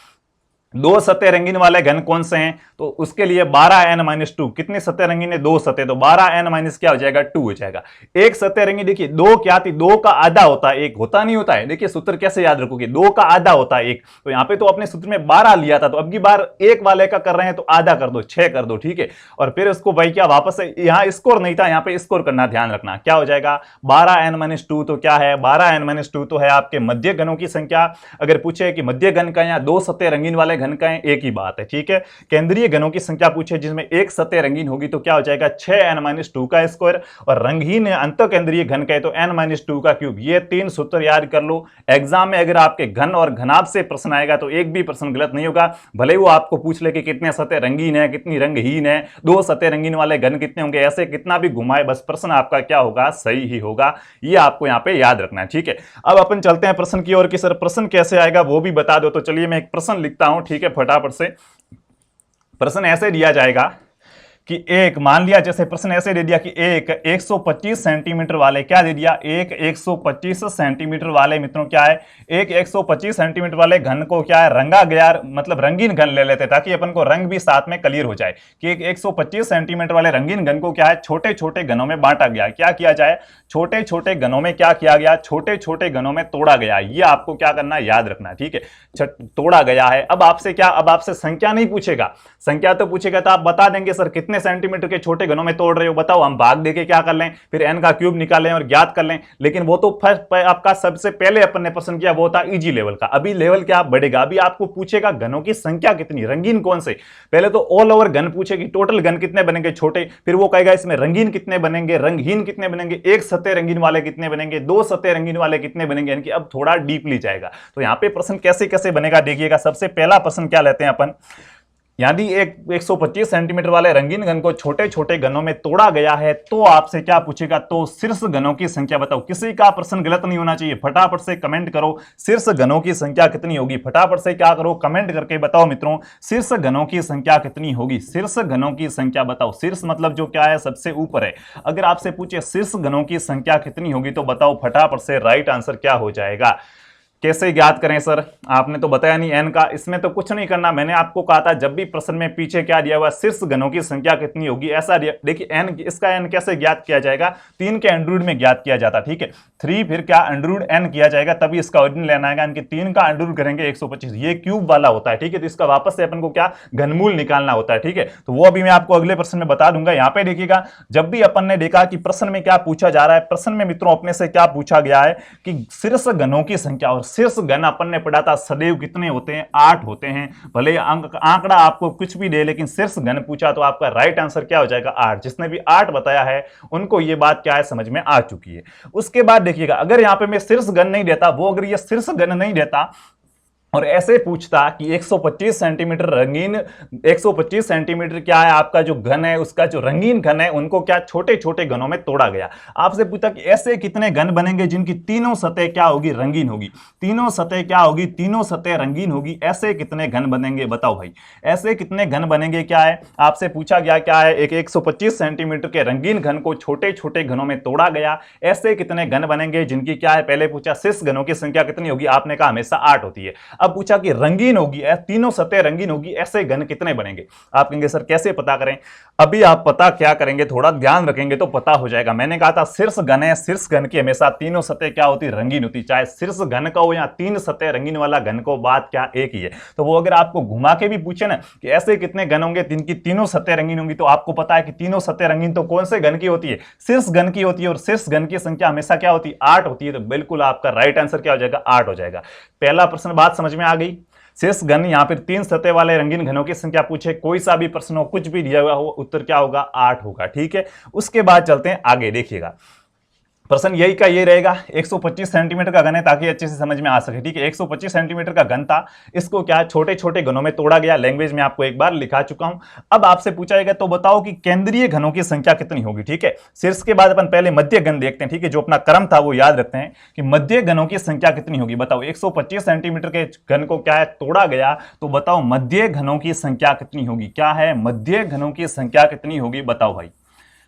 दो सतह रंगीन वाले घन कौन से हैं, तो उसके लिए 12n-2, कितनी सतह रंगीन है, दो सतह, तो 12n- क्या हो जाएगा, 2 हो जाएगा। एक सतह रंगीन, देखिए दो क्या थी, दो का आधा होता है, एक होता नहीं होता है। देखिए सूत्र कैसे याद रखोगे, दो का आधा होता है एक, तो यहां पे तो अपने सूत्र में 12 लिया था, तो अब की बार एक वाले का कर रहे हैं तो आधा कर दो, 6 कर दो, ठीक है। और फिर उसको भाई क्या वापस से, यहां स्कोर नहीं था, यहां पे स्कोर करना, ध्यान रखना, क्या हो जाएगा 12n-2, तो क्या है 12n-2 तो है आपके मध्य घनों की संख्या। अगर पूछे कि मध्य घन का या दो सतह रंगीन वाले घन का है, एक ही बात है, ठीक है। केंद्रीय घनों की संख्या पूछे जिसमें एक सतह रंगीन होगी तो क्या हो जाएगा 6n-2 का स्क्वायर, और रंगहीन अंत केंद्रीय घन का है तो n-2 का क्यूब। ये तीन सूत्र याद कर लो। एग्जाम में अगर आपके घन और घनाभ से प्रश्न आएगा तो एक भी प्रश्न गलत नहीं होगा, भले वो आपको पूछ ले कि कितने सतह रंगीन है, कितनी रंगहीन है, दो सतह रंगीन वाले घन कितने होंगे, ऐसे कितना भी घुमाए बस प्रश्न आपका क्या होगा, सही ही होगा। ये आपको यहाँ पे याद रखना है, ठीक है। अब अपन चलते हैं प्रश्न की ओर कि सर प्रश्न कैसे आएगा वो भी बता दो। तो चलिए मैं एक प्रश्न लिखता हूं, ठीक है, फटाफट से। प्रश्न ऐसे दिया जाएगा कि एक, मान लिया जैसे प्रश्न ऐसे दे दिया कि एक 125 सेंटीमीटर वाले, क्या दे दिया, एक 125 सेंटीमीटर वाले मित्रों क्या है, एक 125 सेंटीमीटर वाले घन को क्या है, रंगा गया, मतलब रंगीन घन ले लेते ताकि अपन को रंग भी साथ में क्लियर हो जाए कि एक 125 सेंटीमीटर वाले रंगीन घन को क्या है, छोटे छोटे घनों में बांटा गया। क्या किया जाए, छोटे छोटे घनों में क्या किया गया, छोटे छोटे घनों में तोड़ा गया। ये आपको क्या करना, याद रखना, ठीक है, तोड़ा गया है। अब आपसे क्या, अब आपसे संख्या नहीं पूछेगा, संख्या तो पूछेगा तो आप बता देंगे सर कितने सेंटीमीटर के छोटे घनों में तोड़ रहे हो, बताओ, हम भाग देके क्या कर लें, फिर n का क्यूब निकालें और ज्ञात कर लें। लेकिन वो तो आपका सबसे पहले अपन ने पसंद किया वो था इजी लेवल का। अभी लेवल क्या बढ़ेगा, अभी आपको पूछेगा घनों की संख्या कितनी, रंगीन कौन से। पहले तो ऑल ओवर घन पूछेगी, टोटल घन कितने बनेंगे छोटे, फिर वो कहेगा इसमें रंगीन कितने बनेंगे, रंगहीन कितने बनेंगे, एक सतह रंगीन वाले कितने बनेंगे, दो सतह रंगीन वाले कितने बनेंगे, यानी कि अब थोड़ा डीपली जाएगा। तो यहां पे प्रश्न कैसे कैसे बनेगा देखिएगा। सबसे पहला प्रश्न क्या लेते हैं अपन, यदि एक 125 सेंटीमीटर वाले रंगीन घन को छोटे छोटे घनों में तोड़ा गया है तो आपसे क्या पूछेगा, तो शीर्ष घनों की संख्या बताओ। किसी का प्रश्न गलत नहीं होना चाहिए, फटाफट से कमेंट करो शीर्ष घनों की संख्या कितनी होगी, फटाफट से क्या करो, कमेंट करके बताओ मित्रों शीर्ष घनों की संख्या कितनी होगी। शीर्ष घनों की संख्या बताओ, शीर्ष मतलब जो क्या है, सबसे ऊपर है। अगर आपसे पूछे शीर्ष घनों की संख्या कितनी होगी तो बताओ फटाफट से राइट आंसर क्या हो जाएगा। कैसे ज्ञात करें सर, आपने तो बताया नहीं n का, इसमें तो कुछ नहीं करना। मैंने आपको कहा था जब भी प्रश्न में पीछे क्या दिया हुआ, शीर्ष घनों की संख्या कितनी होगी ऐसा दिया। देखिए n, इसका n कैसे ज्ञात किया जाएगा, 3 के अंडर रूट में ज्ञात किया जाता, ठीक है। 3 फिर क्या अंडर रूट n किया जाएगा, तभी इसका ओरिजिन लेना आएगा। इनके 3 का अंडर रूट करेंगे 125, ये क्यूब वाला होता है, ठीक है। तो इसका वापस से अपन को क्या घनमूल निकालना होता है, ठीक है। तो वो अभी मैं आपको अगले प्रश्न में बता दूंगा। यहाँ पे देखिएगा, जब भी अपन ने देखा कि प्रश्न में क्या पूछा जा रहा है, प्रश्न में मित्रों अपने से क्या पूछा गया है कि शीर्ष घनों की संख्या, और शीर्ष घन अपन ने पढ़ा था सदैव कितने होते हैं, 8 होते हैं। भले आंकड़ा आपको कुछ भी दे, लेकिन शीर्ष घन पूछा तो आपका राइट आंसर क्या हो जाएगा 8। जिसने भी 8 बताया है उनको ये बात क्या है समझ में आ चुकी है। उसके बाद देखिएगा, अगर यहां पे मैं शीर्ष घन नहीं देता, वो अगर ये शीर्ष घन नहीं देता और ऐसे पूछता कि 125 सेंटीमीटर रंगीन, 125 सेंटीमीटर क्या है आपका जो घन है, उसका जो रंगीन घन है उनको क्या छोटे छोटे घनों में तोड़ा गया। आपसे पूछता कि ऐसे कितने घन बनेंगे जिनकी तीनों सतह क्या होगी, रंगीन होगी, तीनों सतह क्या होगी, तीनों सतह रंगीन होगी, ऐसे कितने घन बनेंगे बताओ भाई, ऐसे कितने घन बनेंगे। क्या है आपसे पूछा गया, क्या है एक 125 सेंटीमीटर के रंगीन घन को छोटे छोटे घनों में तोड़ा गया, ऐसे कितने घन बनेंगे जिनकी क्या है, पहले पूछा शीर्ष घनों की संख्या कितनी होगी, आपने कहा हमेशा 8 होती है। अब पूछा कि रंगीन होगी, तीनों सतह रंगीन होगी, ऐसे घन कितने बनेंगे। आप कहेंगे सर कैसे पता करें। अभी आप पता क्या करेंगे, थोड़ा ध्यान रखेंगे तो पता हो जाएगा। मैंने कहा था शीर्ष घन है, शीर्ष घन की हमेशा तीनों सतह क्या होती, रंगीन होती, चाहे शीर्ष घन का हो या तीन सतह रंगीन वाला घन को, बात क्या एक ही है। तो वो अगर आपको घुमा के भी पूछे ना कि ऐसे कितने घन होंगे जिनकी तीनों सतह रंगीन होंगी, तो आपको पता है कि तीनों सतह रंगीन तो कौन से घन की होती है, शीर्ष घन की होती है, और शीर्ष घन की संख्या हमेशा क्या होती है, 8 होती है। तो बिल्कुल आपका राइट आंसर क्या हो जाएगा, 8 हो जाएगा। पहला प्रश्न बात समझ में आ गई। शेष घन, यहां पर तीन सतह वाले रंगीन घनों की संख्या पूछे, कोई सा भी प्रश्न हो, कुछ भी दिया हुआ हो, उत्तर क्या होगा, 8 होगा। ठीक है, उसके बाद चलते हैं आगे। देखिएगा प्रश्न यही का ये रहेगा, 125 सेंटीमीटर का घन है, ताकि अच्छे से समझ में आ सके। ठीक है, 125 सेंटीमीटर का घन था, इसको क्या छोटे छोटे घनों में तोड़ा गया। लैंग्वेज में आपको एक बार लिखा चुका हूं। अब आपसे पूछा जाएगा तो बताओ कि केंद्रीय घनों की संख्या कितनी होगी। ठीक है, शीर्ष के बाद अपन पहले मध्य घन देखते हैं। ठीक है, जो अपना क्रम था वो याद रखते हैं कि मध्य घनों की संख्या कितनी होगी। बताओ 125 सेंटीमीटर के घन को क्या है, तोड़ा गया, तो बताओ मध्य घनों की संख्या कितनी होगी। क्या है, मध्य घनों की संख्या कितनी होगी, बताओ भाई,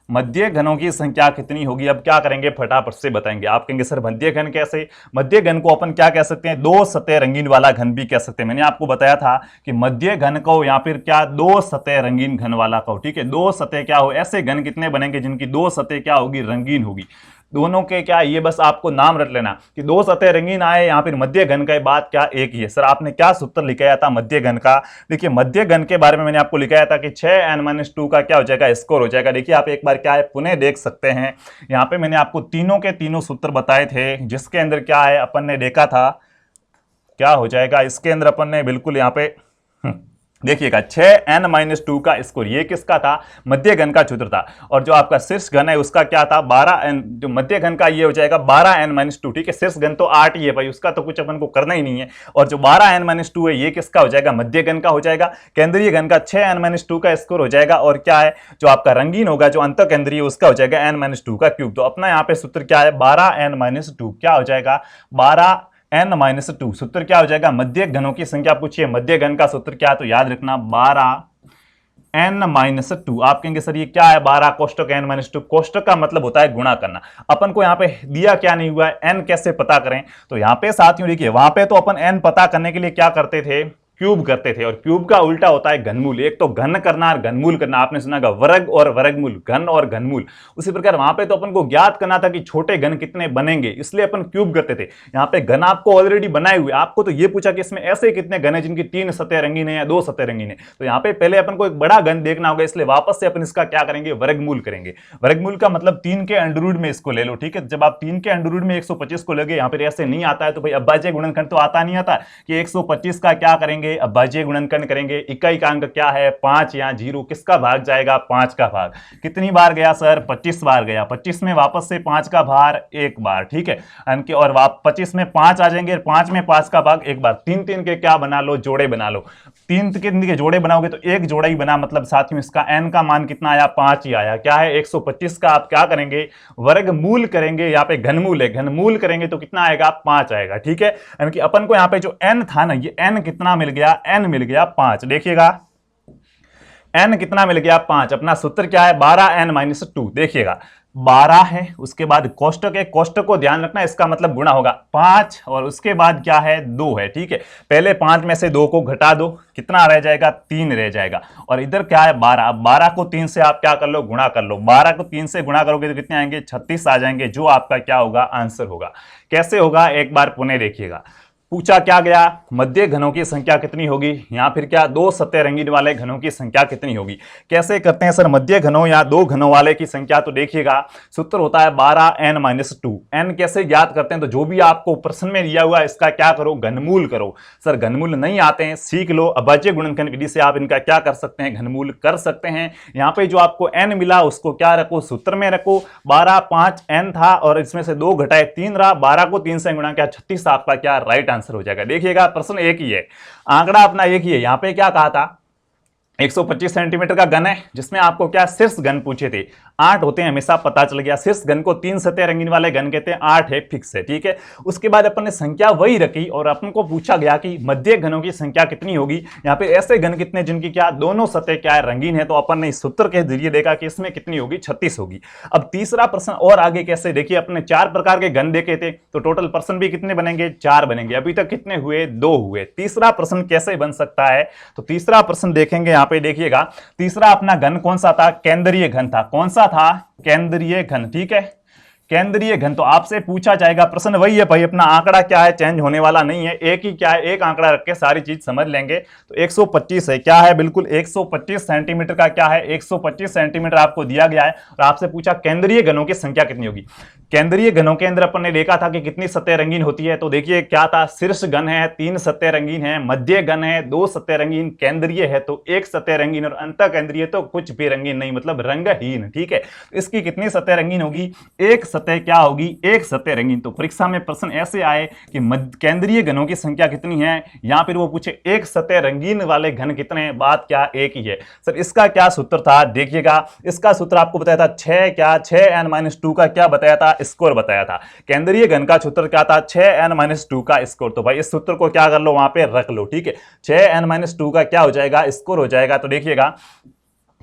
मध्य घनों की संख्या कितनी होगी। अब क्या करेंगे, फटाफट से बताएंगे। आप कहेंगे सर मध्य घन कैसे, मध्य घन को अपन क्या कह सकते हैं, दो सतह रंगीन वाला घन भी कह सकते हैं। मैंने आपको बताया था कि मध्य घन को या फिर क्या, दो सतह रंगीन घन वाला कहो। ठीक है, दो सतह क्या हो, ऐसे घन कितने बनेंगे जिनकी दो सतह क्या होगी, रंगीन होगी। दोनों के क्या, ये बस आपको नाम रट लेना कि दो सतह रंगीन आए, यहां फिर मध्य घन का बात क्या एक ही है। सर आपने क्या सूत्र लिखाया था मध्य घन का, देखिए मध्य घन के बारे में मैंने आपको लिखाया था कि 6n-2 का क्या हो जाएगा, स्कोर हो जाएगा। देखिए आप एक बार क्या है, पुनः देख सकते हैं। यहां पे मैंने आपको तीनों के तीनों सूत्र बताए थे, जिसके अंदर क्या है, अपन ने देखा था क्या हो जाएगा, इसके अंदर अपन ने बिल्कुल यहां पे देखिएगा 6n-2 का स्कोर, ये किसका था, मध्य घन का सूत्र था। और जो आपका शीर्ष घन है उसका क्या था, 12n, जो मध्य घन का ये हो जाएगा 12n-2। ठीक है, शीर्ष घन तो 8 ही है भाई, उसका तो कुछ अपन को करना ही नहीं है। और जो 12n-2 है ये किसका हो जाएगा, मध्य घन का हो जाएगा। केंद्रीय घन का 6n-2 का स्कोर हो जाएगा। और क्या है, जो आपका रंगीन होगा, जो अंत केंद्रीय, उसका हो जाएगा n-2 का क्यूब। तो अपना यहाँ पे सूत्र क्या है, 12n-2 क्या हो जाएगा, 12n-2। सूत्र क्या हो जाएगा, मध्य घनों की संख्या पूछिए, मध्य घन का सूत्र क्या है, तो याद रखना 12n-2। आप कहेंगे सर ये क्या है, 12 कोष्टक n-2, कोष्टक का मतलब होता है गुणा करना। अपन को यहाँ पे दिया क्या नहीं हुआ है, n कैसे पता करें। तो यहाँ पे साथियों देखिए, वहां पे तो अपन n पता करने के लिए क्या करते थे, क्यूब करते थे, और क्यूब का उल्टा होता है घनमूल। एक तो घन करना और घनमूल करना, आपने सुना होगा वर्ग और वर्गमूल, घन और घनमूल। उसी प्रकार वहां पे तो अपन को ज्ञात करना था कि छोटे घन कितने बनेंगे, इसलिए अपन क्यूब करते थे। यहाँ पे घन आपको ऑलरेडी बनाए हुए, आपको तो ये पूछा कि इसमें ऐसे कितने घन है जिनकी तीन सतह रंगीन है या दो सतह रंगीन है। तो यहाँ पे पहले अपन को एक बड़ा घन देखना होगा, इसलिए वापस से अपन इसका क्या करेंगे, वर्गमूल करेंगे। वर्गमूल का मतलब 3 के अंडर में इसको ले लो। ठीक है, जब आप 3 के अंडर में 125 को लोगे, यहाँ पे ऐसे नहीं आता है तो भाई अभाज्य गुणनखंड तो आता नहीं आता कि 125 का क्या करेंगे, अभाज्य गुणनखंड करेंगे। इकाई का अंक क्या है, 5 या 0, किसका भाग जाएगा, 5 का भाग। कितनी बार गया सर, 25 बार गया। 25 में वापस से 5 का भार एक बार। ठीक है, अंक, और 25 में 5 आ जाएंगे, 5 में 5 का भाग एक बार। 3 3 के क्या बना लो, जोड़े बना लो। 3 के जोड़े बनाओगे तो एक जोड़ा ही बना, मतलब साथियों इसका n का मान कितना आया, 5 ही आया। क्या है, 125 का आप क्या करेंगे, वर्गमूल करेंगे। यहाँ पे घनमूल है, घनमूल करेंगे तो कितना आएगा, 5 आएगा। ठीक है, यानी कि अपन को यहाँ पे जो n था ना, ये n कितना मिल गया, n मिल गया 5। देखिएगा n कितना मिल गया, 5। अपना सूत्र क्या है, 12n-2। देखिएगा 12 है, उसके बाद कोष्टक है, कोष्टक को ध्यान रखना, इसका मतलब गुणा होगा 5, और उसके बाद क्या है, 2 है। ठीक है, पहले 5 में से 2 को घटा दो, कितना रह जाएगा, 3 रह जाएगा। और इधर क्या है, 12। अब 12 को 3 से आप क्या कर लो, गुणा कर लो। 12 को 3 से गुणा करोगे तो कितने आएंगे, 36 आ जाएंगे, जो आपका क्या होगा, आंसर होगा। कैसे होगा, एक बार पुनः देखिएगा। पूछा क्या गया, मध्य घनों की संख्या कितनी होगी, या फिर क्या दो सतह रंगीन वाले घनों की संख्या कितनी होगी। कैसे करते हैं सर मध्य घनों या दो घनों वाले की संख्या, तो देखिएगा सूत्र होता है 12n-2। n कैसे ज्ञात करते हैं, तो जो भी आपको प्रश्न में दिया हुआ है इसका क्या करो, घनमूल करो। सर घनमूल नहीं आते हैं, सीख लो, अभाज्य गुणनखंड विधि से आप इनका क्या कर सकते हैं, घनमूल कर सकते हैं। यहाँ पे जो आपको n मिला उसको क्या रखो, सूत्र में रखो। 12 5 n था, और इसमें से 2 घटाए 3 रहा, 12 को 3 से गुणा किया, 36 आपका क्या राइट आंसर हो जाएगा। देखिएगा प्रश्न एक ही है, आंकड़ा अपना एक ही है। यहां पे क्या कहा था, 125 सेंटीमीटर का घन है, जिसमें आपको क्या शीर्ष घन पूछे थे, 8 होते हैं हमेशा, पता चल गया। शीर्ष घन को 3 सतह रंगीन वाले घन कहते हैं, 8 है, फिक्स है, ठीक है। उसके बाद अपन ने संख्या वही रखी और अपन को पूछा गया कि मध्य घनों की संख्या कितनी होगी। यहाँ पे ऐसे घन कितने जिनकी क्या दोनों सतह क्या है रंगीन है, तो अपन ने इस सूत्र के जरिए देखा कि इसमें कितनी होगी, 36 होगी। अब तीसरा प्रश्न और आगे कैसे, देखिए अपने 4 प्रकार के घन देखे थे, तो टोटल प्रश्न भी कितने बनेंगे, 4 बनेंगे। अभी तक कितने हुए, 2 हुए। तीसरा प्रश्न कैसे बन सकता है, तो तीसरा प्रश्न देखेंगे, यहाँ पे देखिएगा तीसरा अपना घन कौन सा था, केंद्रीय घन था। कौन सा था, केंद्रीय घन, ठीक है। केंद्रीय घन, तो आपसे पूछा जाएगा प्रश्न वही है भाई, अपना आंकड़ा क्या है, चेंज होने वाला नहीं है, एक ही क्या है, एक आंकड़ा रख के सारी चीज समझ लेंगे। तो 125 है, क्या है, बिल्कुल 125 सेंटीमीटर का क्या है, 125 सेंटीमीटर आपको दिया गया है। और आपसे पूछा केंद्रीय घनों की संख्या कितनी होगी। केंद्रीय घनों के अंदर अपन ने देखा था कि कितनी सतह रंगीन होती है, तो देखिए क्या था, शीर्ष घन है 3 सतह रंगीन है, मध्य घन है 2 सतह रंगीन, केंद्रीय है तो 1 सतह रंगीन, और अंत केंद्रीय तो कुछ भी रंगीन नहीं, मतलब रंगहीन, ठीक है। इसकी कितनी सतह रंगीन होगी, 1 सतह क्या होगी, 1 सतह रंगीन। तो परीक्षा में प्रश्न ऐसे आए कि केंद्रीय घनों की संख्या कितनी है, यहां पर वो पूछे 1 सतह रंगीन वाले घन कितने हैं, बात क्या एक ही है। सर इसका क्या सूत्र था, देखिएगा इसका सूत्र आपको बताया था 6n-2 का क्या बताया था, स्कोर बताया था। केंद्रीय घन का सूत्र क्या था, 6n-2 का स्कोर। तो भाई इस सूत्र को क्या कर लो, वहां पे रख लो, ठीक है। 6n-2 का क्या हो जाएगा, स्कोर हो जाएगा। तो देखिएगा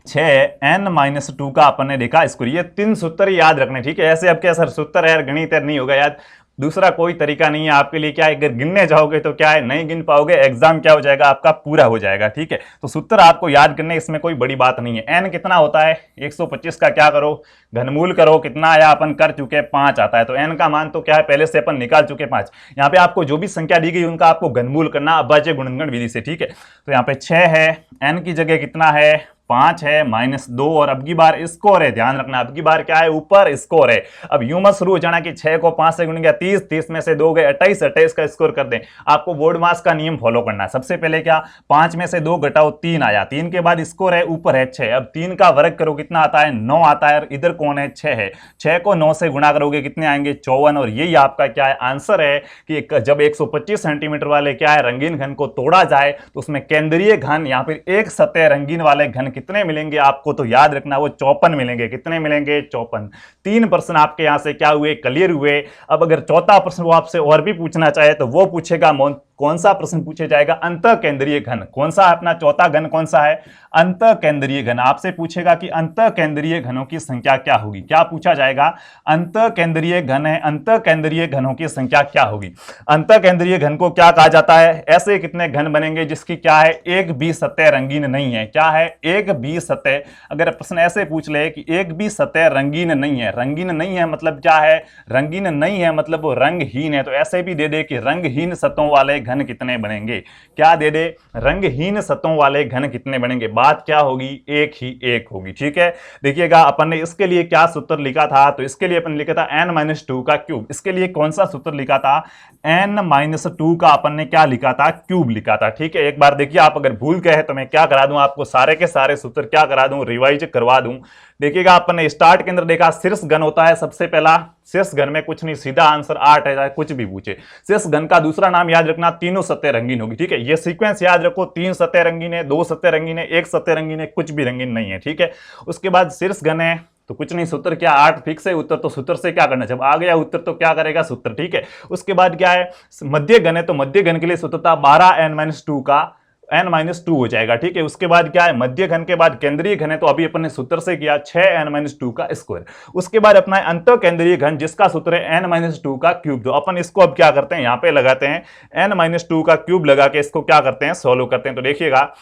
6n-2 का अपन ने देखा स्कोर। ये 3 सूत्र याद रखने, ठीक है। ऐसे अब क्या सर सूत्र है, गणित नहीं होगा याद, दूसरा कोई तरीका नहीं है आपके लिए। क्या है, अगर गिनने जाओगे तो क्या है, नहीं गिन पाओगे, एग्जाम क्या हो जाएगा आपका, पूरा हो जाएगा, ठीक है। तो सूत्र आपको याद करने, इसमें कोई बड़ी बात नहीं है। n कितना होता है, 125 का क्या करो, घनमूल करो, कितना आया अपन कर चुके, 5 आता है। तो n का मान तो क्या है, पहले से अपन निकाल चुके 5। यहाँ पे आपको जो भी संख्या दी गई उनका आपको घनमूल करना अभाज्य गुणनखंड विधि से, ठीक है। तो यहाँ पे 6 है, n की जगह कितना है, 5 है, -2, और अब की बार स्कोर है, ध्यान रखना अब की बार क्या है, ऊपर स्कोर है। अब यूं मत शुरू हो जाना कि 6 को 5 से गुण गया 30, 30 में से 2 गए 28, 28 का स्कोर कर दें। आपको बोर्ड मास का नियम फॉलो करना है। सबसे पहले क्या, 5 में से 2 घटाओ 3 आया, 3 के बाद स्कोर है, ऊपर है 6। अब 3 का वर्ग करो, कितना आता है, 9 आता है, और इधर कौन है, 6 है। 6 को 9 से गुणा करोगे कितने आएंगे, 54, और यही आपका क्या है, आंसर है कि जब 125 सेंटीमीटर वाले क्या है रंगीन घन को तोड़ा जाए तो उसमें केंद्रीय घन या फिर 1 सतह रंगीन वाले घन कितने मिलेंगे, आपको तो याद रखना वो 54 मिलेंगे। कितने मिलेंगे, 54। 3 प्रश्न आपके यहां से क्या हुए, क्लियर हुए। अब अगर चौथा प्रश्न वो आपसे और भी पूछना चाहे तो वो पूछेगा, कौन सा प्रश्न पूछे जाएगा, अंतः केंद्रीय घन। कौन सा अपना चौथा घन कौन सा है, अंतः केंद्रीय घन। आपसे पूछेगा कि अंतः केंद्रीय घनों की संख्या क्या होगी, क्या पूछा जाएगा, अंतः केंद्रीय घन है, अंतः केंद्रीय घनों की संख्या क्या होगी। अंतः केंद्रीय घन को क्या कहा जाता है, ऐसे कितने घन बनेंगे जिसकी क्या है, एक भी सतह रंगीन नहीं है। क्या है, एक भी सतह। अगर प्रश्न ऐसे पूछ ले कि एक भी सतह रंगीन नहीं है, रंगीन नहीं है मतलब क्या है, रंगीन नहीं है मतलब वो रंगहीन है, तो ऐसे भी दे दे कि रंगहीन सतहों वाले घन कितने बनेंगे। क्या दे दे, रंगहीन सतहों वाले घन कितने बनेंगे। बात क्या होगी, एक ही एक होगी, ठीक है। देखिएगा अपन ने इसके लिए क्या सूत्र लिखा था, तो इसके लिए अपन ने लिखा था n-2 का क्यूब। इसके लिए कौन सा सूत्र लिखा था, n-2 का अपन ने क्या लिखा था, क्यूब लिखा था, ठीक है। एक बार देखिए, आप अगर भूल गए तो मैं क्या करा दूं, आपको सारे के सारे सूत्र क्या करा दूं, रिवाइज करवा दूं। देखिएगा अपन ने स्टार्ट के अंदर देखा शीर्ष घन होता है सबसे पहला, शीर्ष घन में कुछ नहीं, सीधा आंसर 8 है, कुछ भी पूछे। शीर्ष घन का दूसरा नाम याद रखना, तीनों सतह रंगीन होगी, ठीक है। ये सीक्वेंस याद रखो, 3 सतह रंगीन है, 2 सतह रंगीन है, 1 सतह रंगीन है, कुछ भी रंगीन नहीं है, ठीक है। उसके बाद शीर्ष घन है तो कुछ नहीं, सूत्र क्या, 8 फिक्स है, उत्तर तो सूत्र से क्या करना, जब आ गया उत्तर तो क्या करेगा सूत्र, ठीक है। उसके बाद क्या है, मध्य घन है तो मध्य घन के लिए सूत्र था 12n-2 का n-2 हो जाएगा, ठीक है। उसके बाद क्या है, मध्य घन के बाद केंद्रीय घन है तो अभी अपन ने सूत्र से किया 6n-2 का स्क्वायर। उसके बाद अपना अंतः केंद्रीय घन जिसका सूत्र है n-2 का क्यूब। तो अपन इसको अब क्या करते हैं, यहां पे लगाते हैं n-2 का क्यूब लगा के इसको क्या करते हैं, सॉल्व करते हैं। तो देखिएगा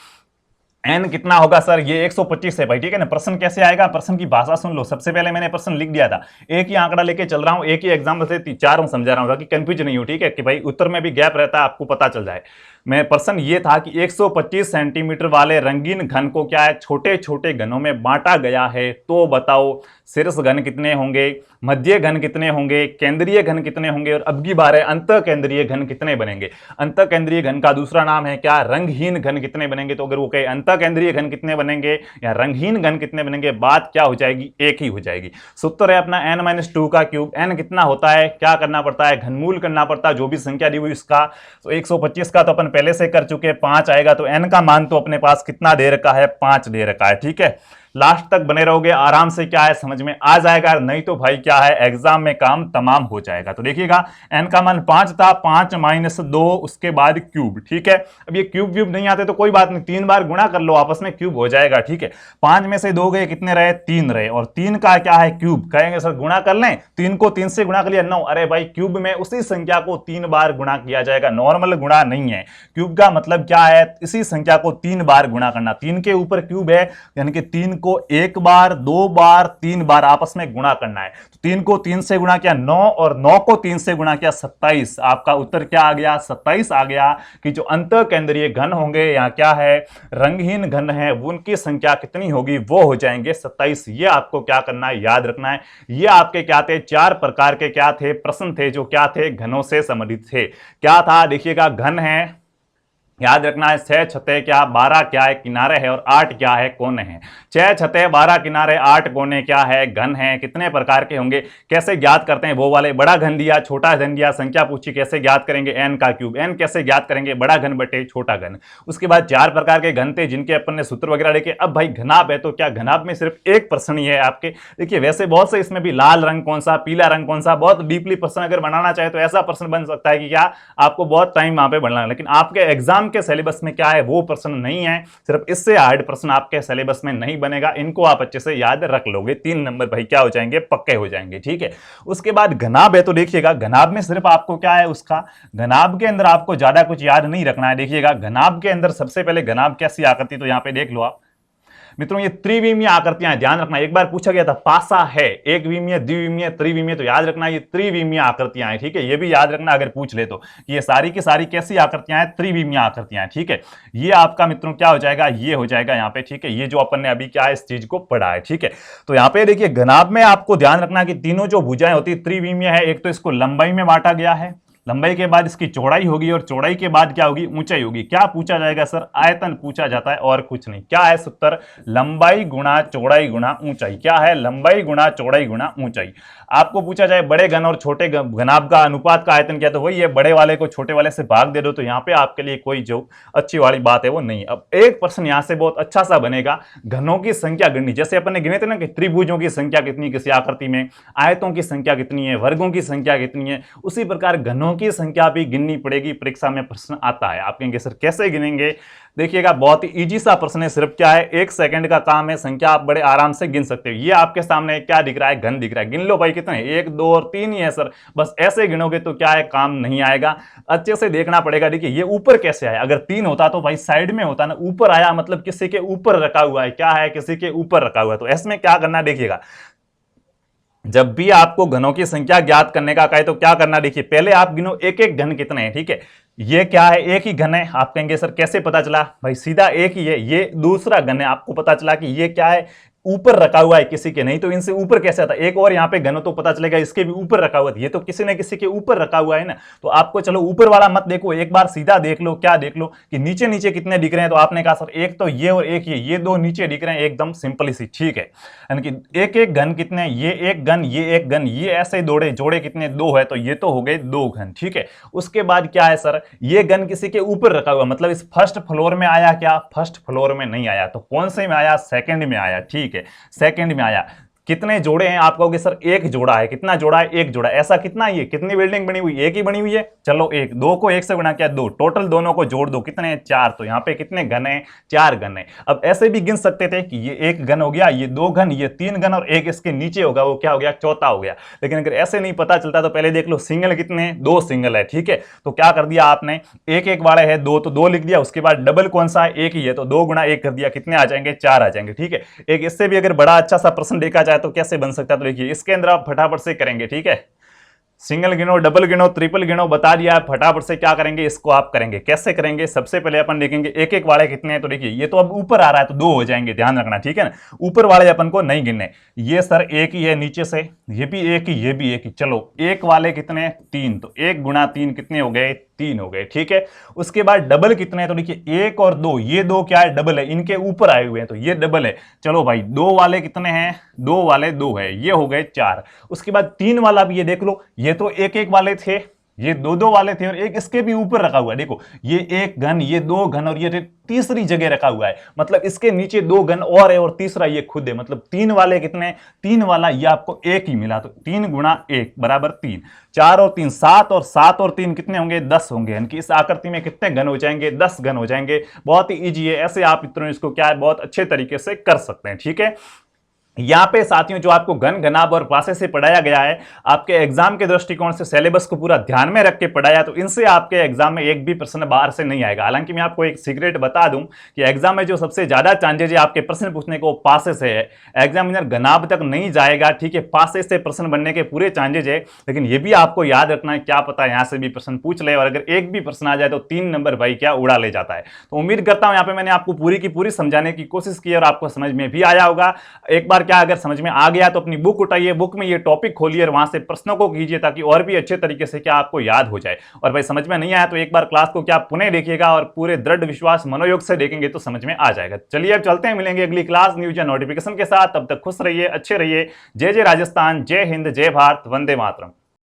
n कितना होगा सर, ये 125 है भाई, ठीक है ना। प्रश्न कैसे आएगा, प्रश्न की भाषा सुन लो। सबसे पहले मैंने प्रश्न लिख दिया था, एक ही आंकड़ा लेके चल रहा हूं, एक ही एग्जाम्पल से 4 समझा रहा हूं कि कंफ्यूज नहीं हो, ठीक है, कि भाई उत्तर में भी गैप रहता है, आपको पता चल जाए। मैं प्रश्न ये था कि 125 सेंटीमीटर वाले रंगीन घन को क्या है, छोटे छोटे घनों में बांटा गया है, तो बताओ शीर्ष घन कितने होंगे, मध्य घन कितने होंगे, केंद्रीय घन कितने होंगे, और अब की बार है अंतः केंद्रीय घन कितने बनेंगे। अंतः केंद्रीय घन का दूसरा नाम है क्या, रंगहीन घन कितने बनेंगे। तो अगर वो कहे अंतः केंद्रीय घन कितने बनेंगे या रंगहीन घन कितने बनेंगे, बात क्या हो जाएगी, एक ही हो जाएगी। सूत्र है अपना n-2 का क्यूब। n कितना होता है, क्या करना पड़ता है, घनमूल करना पड़ता है जो भी संख्या दी हुई उसका। तो 125 का तो अपन पहले से कर चुके, 5 आएगा, तो n का मान तो अपने पास कितना दे रखा है, 5 दे रखा है, ठीक है। लास्ट तक बने रहोगे आराम से क्या है समझ में आ जाएगा, नहीं तो भाई क्या है एग्जाम में काम तमाम हो जाएगा। तो देखिएगा n का मान 5 था, 5 माइनस 2 उसके बाद क्यूब, ठीक है। अब ये क्यूब व्यूब नहीं आते तो कोई बात नहीं, 3 बार गुणा कर लो आपस में क्यूब हो जाएगा, ठीक है। 5 में से 2 गए कितने रहे, 3 रहे, और 3 का क्या है क्यूब, कहेंगे सर गुणा कर लें, 3 को 3 से गुणा कर लिया 9, अरे भाई क्यूब में उसी संख्या को 3 बार गुणा किया जाएगा, नॉर्मल गुणा नहीं है। क्यूब का मतलब क्या है, इसी संख्या को 3 बार गुणा करना, 3 के ऊपर क्यूब है यानी कि 3 को 1 बार 2 बार 3 बार आपस में गुणा करना है। तो 3 को 3 से गुणा किया 9 और 9 को 3 से गुणा किया 27, आपका उत्तर क्या आ गया 27 आ गया। कि जो अंतः केंद्रीय घन होंगे या क्या है रंगहीन घन है उनकी संख्या कितनी होगी, वो हो जाएंगे 27। ये आपको क्या करना है, याद रखना है। ये आपके क्या थे, 4 प्रकार के क्या थे प्रश्न थे जो क्या थे घनों से संबंधित थे। क्या था देखिएगा, घन है, याद रखना है 6 छते क्या 12 क्या है किनारे है और 8 क्या है कोने हैं। 6 छते 12 किनारे 8 कोने क्या है घन है। कितने प्रकार के होंगे, कैसे ज्ञात करते हैं वो वाले, बड़ा घन दिया छोटा घन दिया संख्या पूछी कैसे ज्ञात करेंगे, n का क्यूब, n कैसे ज्ञात करेंगे बड़ा घन बटे छोटा घन। उसके बाद 4 प्रकार के घन थे जिनके अपन ने सूत्र वगैरह देखे। अब भाई घनाभ है तो क्या घनाभ में सिर्फ एक प्रश्न ही है आपके, देखिए वैसे बहुत से इसमें भी लाल रंग कौन सा पीला रंग कौन सा, बहुत डीपली प्रश्न अगर बनाना चाहे तो ऐसा प्रश्न बन सकता है कि क्या आपको बहुत टाइम वहां पे बनना, लेकिन आपके एग्जाम के सिलेबस में क्या है वो प्रश्न नहीं है, सिर्फ इससे हार्ड प्रश्न आपके सिलेबस में नहीं बनेगा। इनको आप अच्छे से याद रख लोगे, 3 नंबर भाई क्या हो जाएंगे पक्के हो जाएंगे, ठीक है। उसके बाद घनाभ है तो देखिएगा घनाभ में सिर्फ आपको क्या है उसका, घनाभ के अंदर आपको ज्यादा कुछ याद नहीं रखना है। देखिएगा घनाभ के अंदर सबसे पहले घनाभ कैसी आकृति, तो यहां पे देख लो आप मित्रों ये त्रिविमीय आकृतियां, ध्यान रखना। एक बार पूछा गया था पासा है एक विमीय द्विविमीय त्रिविमीय, तो याद रखना ये त्रिविमीय आकृतियां हैं, ठीक है। ये भी याद रखना अगर पूछ ले तो ये सारी की सारी कैसी आकृतियां हैं, त्रिविमीय आकृतियां हैं, ठीक है। ये आपका मित्रों क्या हो जाएगा, ये हो जाएगा यहाँ पे, ठीक है। ये जो अपन ने अभी क्या है इस चीज को पढ़ा है, ठीक है। तो यहाँ पे देखिए घनाभ में आपको ध्यान रखना कि तीनों जो भुजाएं होती त्रिविमीय है, एक तो इसको लंबाई में बांटा गया है, लंबाई के बाद इसकी चौड़ाई होगी और चौड़ाई के बाद क्या होगी ऊंचाई होगी। क्या पूछा जाएगा सर, आयतन पूछा जाता है और कुछ नहीं। क्या है सूत्र, लंबाई गुणा चौड़ाई गुणा ऊंचाई। क्या है, लंबाई गुणा चौड़ाई गुणा ऊंचाई। आपको पूछा जाए बड़े घन और छोटे घनाभ का अनुपात का आयतन क्या, तो वही है बड़े वाले को छोटे वाले से भाग दे दो, तो यहाँ पे आपके लिए कोई जो अच्छी वाली बात है वो नहीं। अब एक प्रश्न यहाँ से बहुत अच्छा सा बनेगा, घनों की संख्या गिननी, जैसे अपन ने गिने थे ना कि त्रिभुजों की संख्या कितनी किसी आकृति में, आयतों की संख्या कितनी है, वर्गों की संख्या कितनी है, उसी प्रकार घनों की संख्या भी गिननी पड़ेगी। परीक्षा में प्रश्न आता है, आप कहेंगे सर कैसे गिनेंगे, देखिएगा बहुत ही इजी सा प्रश्न है, सिर्फ क्या है 1 सेकंड का काम है, संख्या आप बड़े आराम से गिन सकते हो। ये आपके सामने क्या दिख रहा है, घन दिख रहा है, गिन लो भाई कितने, 1 2 और 3 ही है सर, बस ऐसे गिनोगे तो क्या है काम नहीं आएगा, अच्छे से देखना पड़ेगा। देखिए ये ऊपर कैसे आया, अगर 3 होता तो भाई साइड में होता ना, ऊपर आया मतलब किसी के ऊपर रखा हुआ है, क्या है किसी के ऊपर रखा हुआ है। तो इसमें क्या करना देखिएगा, जब भी आपको घनों की संख्या ज्ञात करने का कहे तो क्या करना, देखिए पहले आप गिनो एक एक घन कितने हैं, ठीक है। ये क्या है एक ही घन है, आप कहेंगे सर कैसे पता चला, भाई सीधा एक ही है, ये दूसरा घन है, आपको पता चला कि ये क्या है ऊपर रखा हुआ है किसी के, नहीं तो इनसे ऊपर कैसे आता, एक और यहाँ पे घन तो पता चलेगा इसके भी ऊपर रखा हुआ है, ये तो किसी न किसी के ऊपर रखा हुआ है ना। तो आपको चलो ऊपर वाला मत देखो, एक बार सीधा देख लो, क्या देख लो कि नीचे नीचे कितने दिख रहे हैं, तो आपने कहा सर एक तो ये और एक ये 2 नीचे दिख रहे हैं, एकदम सिंपल सी, ठीक है। यानी कि एक एक घन कितने, ये एक घन ये एक घन, ये ऐसे जोड़े जोड़े कितने 2 है, तो ये तो हो गए 2 घन, ठीक है। उसके बाद क्या है सर, ये घन किसी के ऊपर रखा हुआ, मतलब इस फर्स्ट फ्लोर में आया, क्या फर्स्ट फ्लोर में नहीं आया, तो कौन से में आया, सेकंड में आया, ठीक है, सेकंड में आया। कितने जोड़े हैं, आप कहोगे सर एक जोड़ा है, कितना जोड़ा है, एक जोड़ा, ऐसा कितना है, ये कितनी बिल्डिंग बनी हुई, एक ही बनी हुई है, चलो एक, 2 को 1 से गुणा किया 2, टोटल दोनों को जोड़ दो कितने हैं 4, तो यहाँ पे कितने घन हैं 4 घन है। अब ऐसे भी गिन सकते थे कि ये 1 घन हो गया, ये 2 घन, ये 3 घन और एक इसके नीचे होगा, वो क्या हो गया चौथा हो गया। लेकिन अगर ऐसे नहीं पता चलता तो पहले देख लो सिंगल कितने, 2 सिंगल है, ठीक है। तो क्या कर दिया आपने, एक एक वाले है 2 तो 2 लिख दिया, उसके बाद डबल कौन सा है, एक ही है, तो 2 गुणा 1 कर दिया, कितने आ जाएंगे 4 आ जाएंगे, ठीक है। एक इससे भी अगर बड़ा अच्छा सा प्रश्न देखा जाए तो कैसे बन सकता है, तो देखिए इसके अंदर आप फटाफट से करेंगे, ठीक है। सिंगल गिनो डबल गिनो ट्रिपल गिनो बता दिया, फटाफट से क्या करेंगे इसको आप करेंगे, कैसे करेंगे, सबसे पहले अपन देखेंगे एक एक वाले कितने हैं। तो देखिए ये तो अब ऊपर आ रहा है तो 2 हो जाएंगे, ध्यान रखना, ठीक है ना। ऊपर वाले अपन को नहीं गिनने, ये सर एक ही है, नीचे से ये भी एक ही, ये भी एक ही, चलो एक वाले कितने 3, तो 1 गुणा 3 कितने हो गए 3 हो गए, ठीक है। उसके बाद डबल कितने हैं, तो देखिए 1 और 2, ये 2 क्या है डबल है, इनके ऊपर आए हुए हैं तो ये डबल है, चलो भाई 2 वाले कितने हैं, 2 वाले 2 है, ये हो गए 4। उसके बाद 3 वाला भी ये देख लो, ये तो एक एक वाले थे, ये दो दो वाले थे और एक इसके भी ऊपर रखा हुआ है। देखो ये एक घन, ये दो घन और ये तीसरी जगह रखा हुआ है, मतलब इसके नीचे दो घन और है और तीसरा ये खुद है। मतलब तीन वाले कितने, तीन वाला ये आपको एक ही मिला, तो 3 गुणा 1 बराबर 3। 4 और 3 7 और 7 और 3 कितने होंगे, 10 होंगे। यानी कि इस आकृति में कितने घन हो जाएंगे, 10 घन हो जाएंगे। बहुत ही ईजी है, ऐसे आप इतना इसको क्या है बहुत अच्छे तरीके से कर सकते हैं। ठीक है, यहां पे साथियों जो आपको घन घनाभ और पासे से पढ़ाया गया है, आपके एग्जाम के दृष्टिकोण से सिलेबस को पूरा ध्यान में रख के पढ़ाया, तो इनसे आपके एग्जाम में एक भी प्रश्न बाहर से नहीं आएगा। हालांकि मैं आपको एक सीक्रेट बता दूं कि एग्जाम में जो सबसे ज्यादा चांसेज है आपके प्रश्न पूछने को पासे से है। एग्जामिनर घनाभ तक नहीं जाएगा, ठीक है, पासे से प्रश्न बनने के पूरे चांसेज है। लेकिन ये भी आपको याद रखना है, क्या पता यहां से भी प्रश्न पूछ ले और अगर एक भी प्रश्न आ जाए तो 3 नंबर भाई क्या उड़ा ले जाता है। तो उम्मीद करता हूं यहां पे मैंने आपको पूरी की पूरी समझाने की कोशिश की और आपको समझ में भी आया होगा। एक बार क्या अगर समझ में आ गया तो अपनी बुक उठाइए, बुक में ये टॉपिक खोलिए और वहां से प्रश्नों को कीजिए ताकि और भी अच्छे तरीके से क्या आपको याद हो जाए। और भाई समझ में नहीं आया तो एक बार क्लास को क्या पुनः देखिएगा और पूरे दृढ़ विश्वास मनोयोग से देखेंगे तो समझ में आ जाएगा। चलिए अब चलते हैं, मिलेंगे अगली क्लास न्यूज या नोटिफिकेशन के साथ। तब तक खुश रहिए, अच्छे रहिए। जय जय राजस्थान, जय हिंद, जय भारत, वंदे मातरम।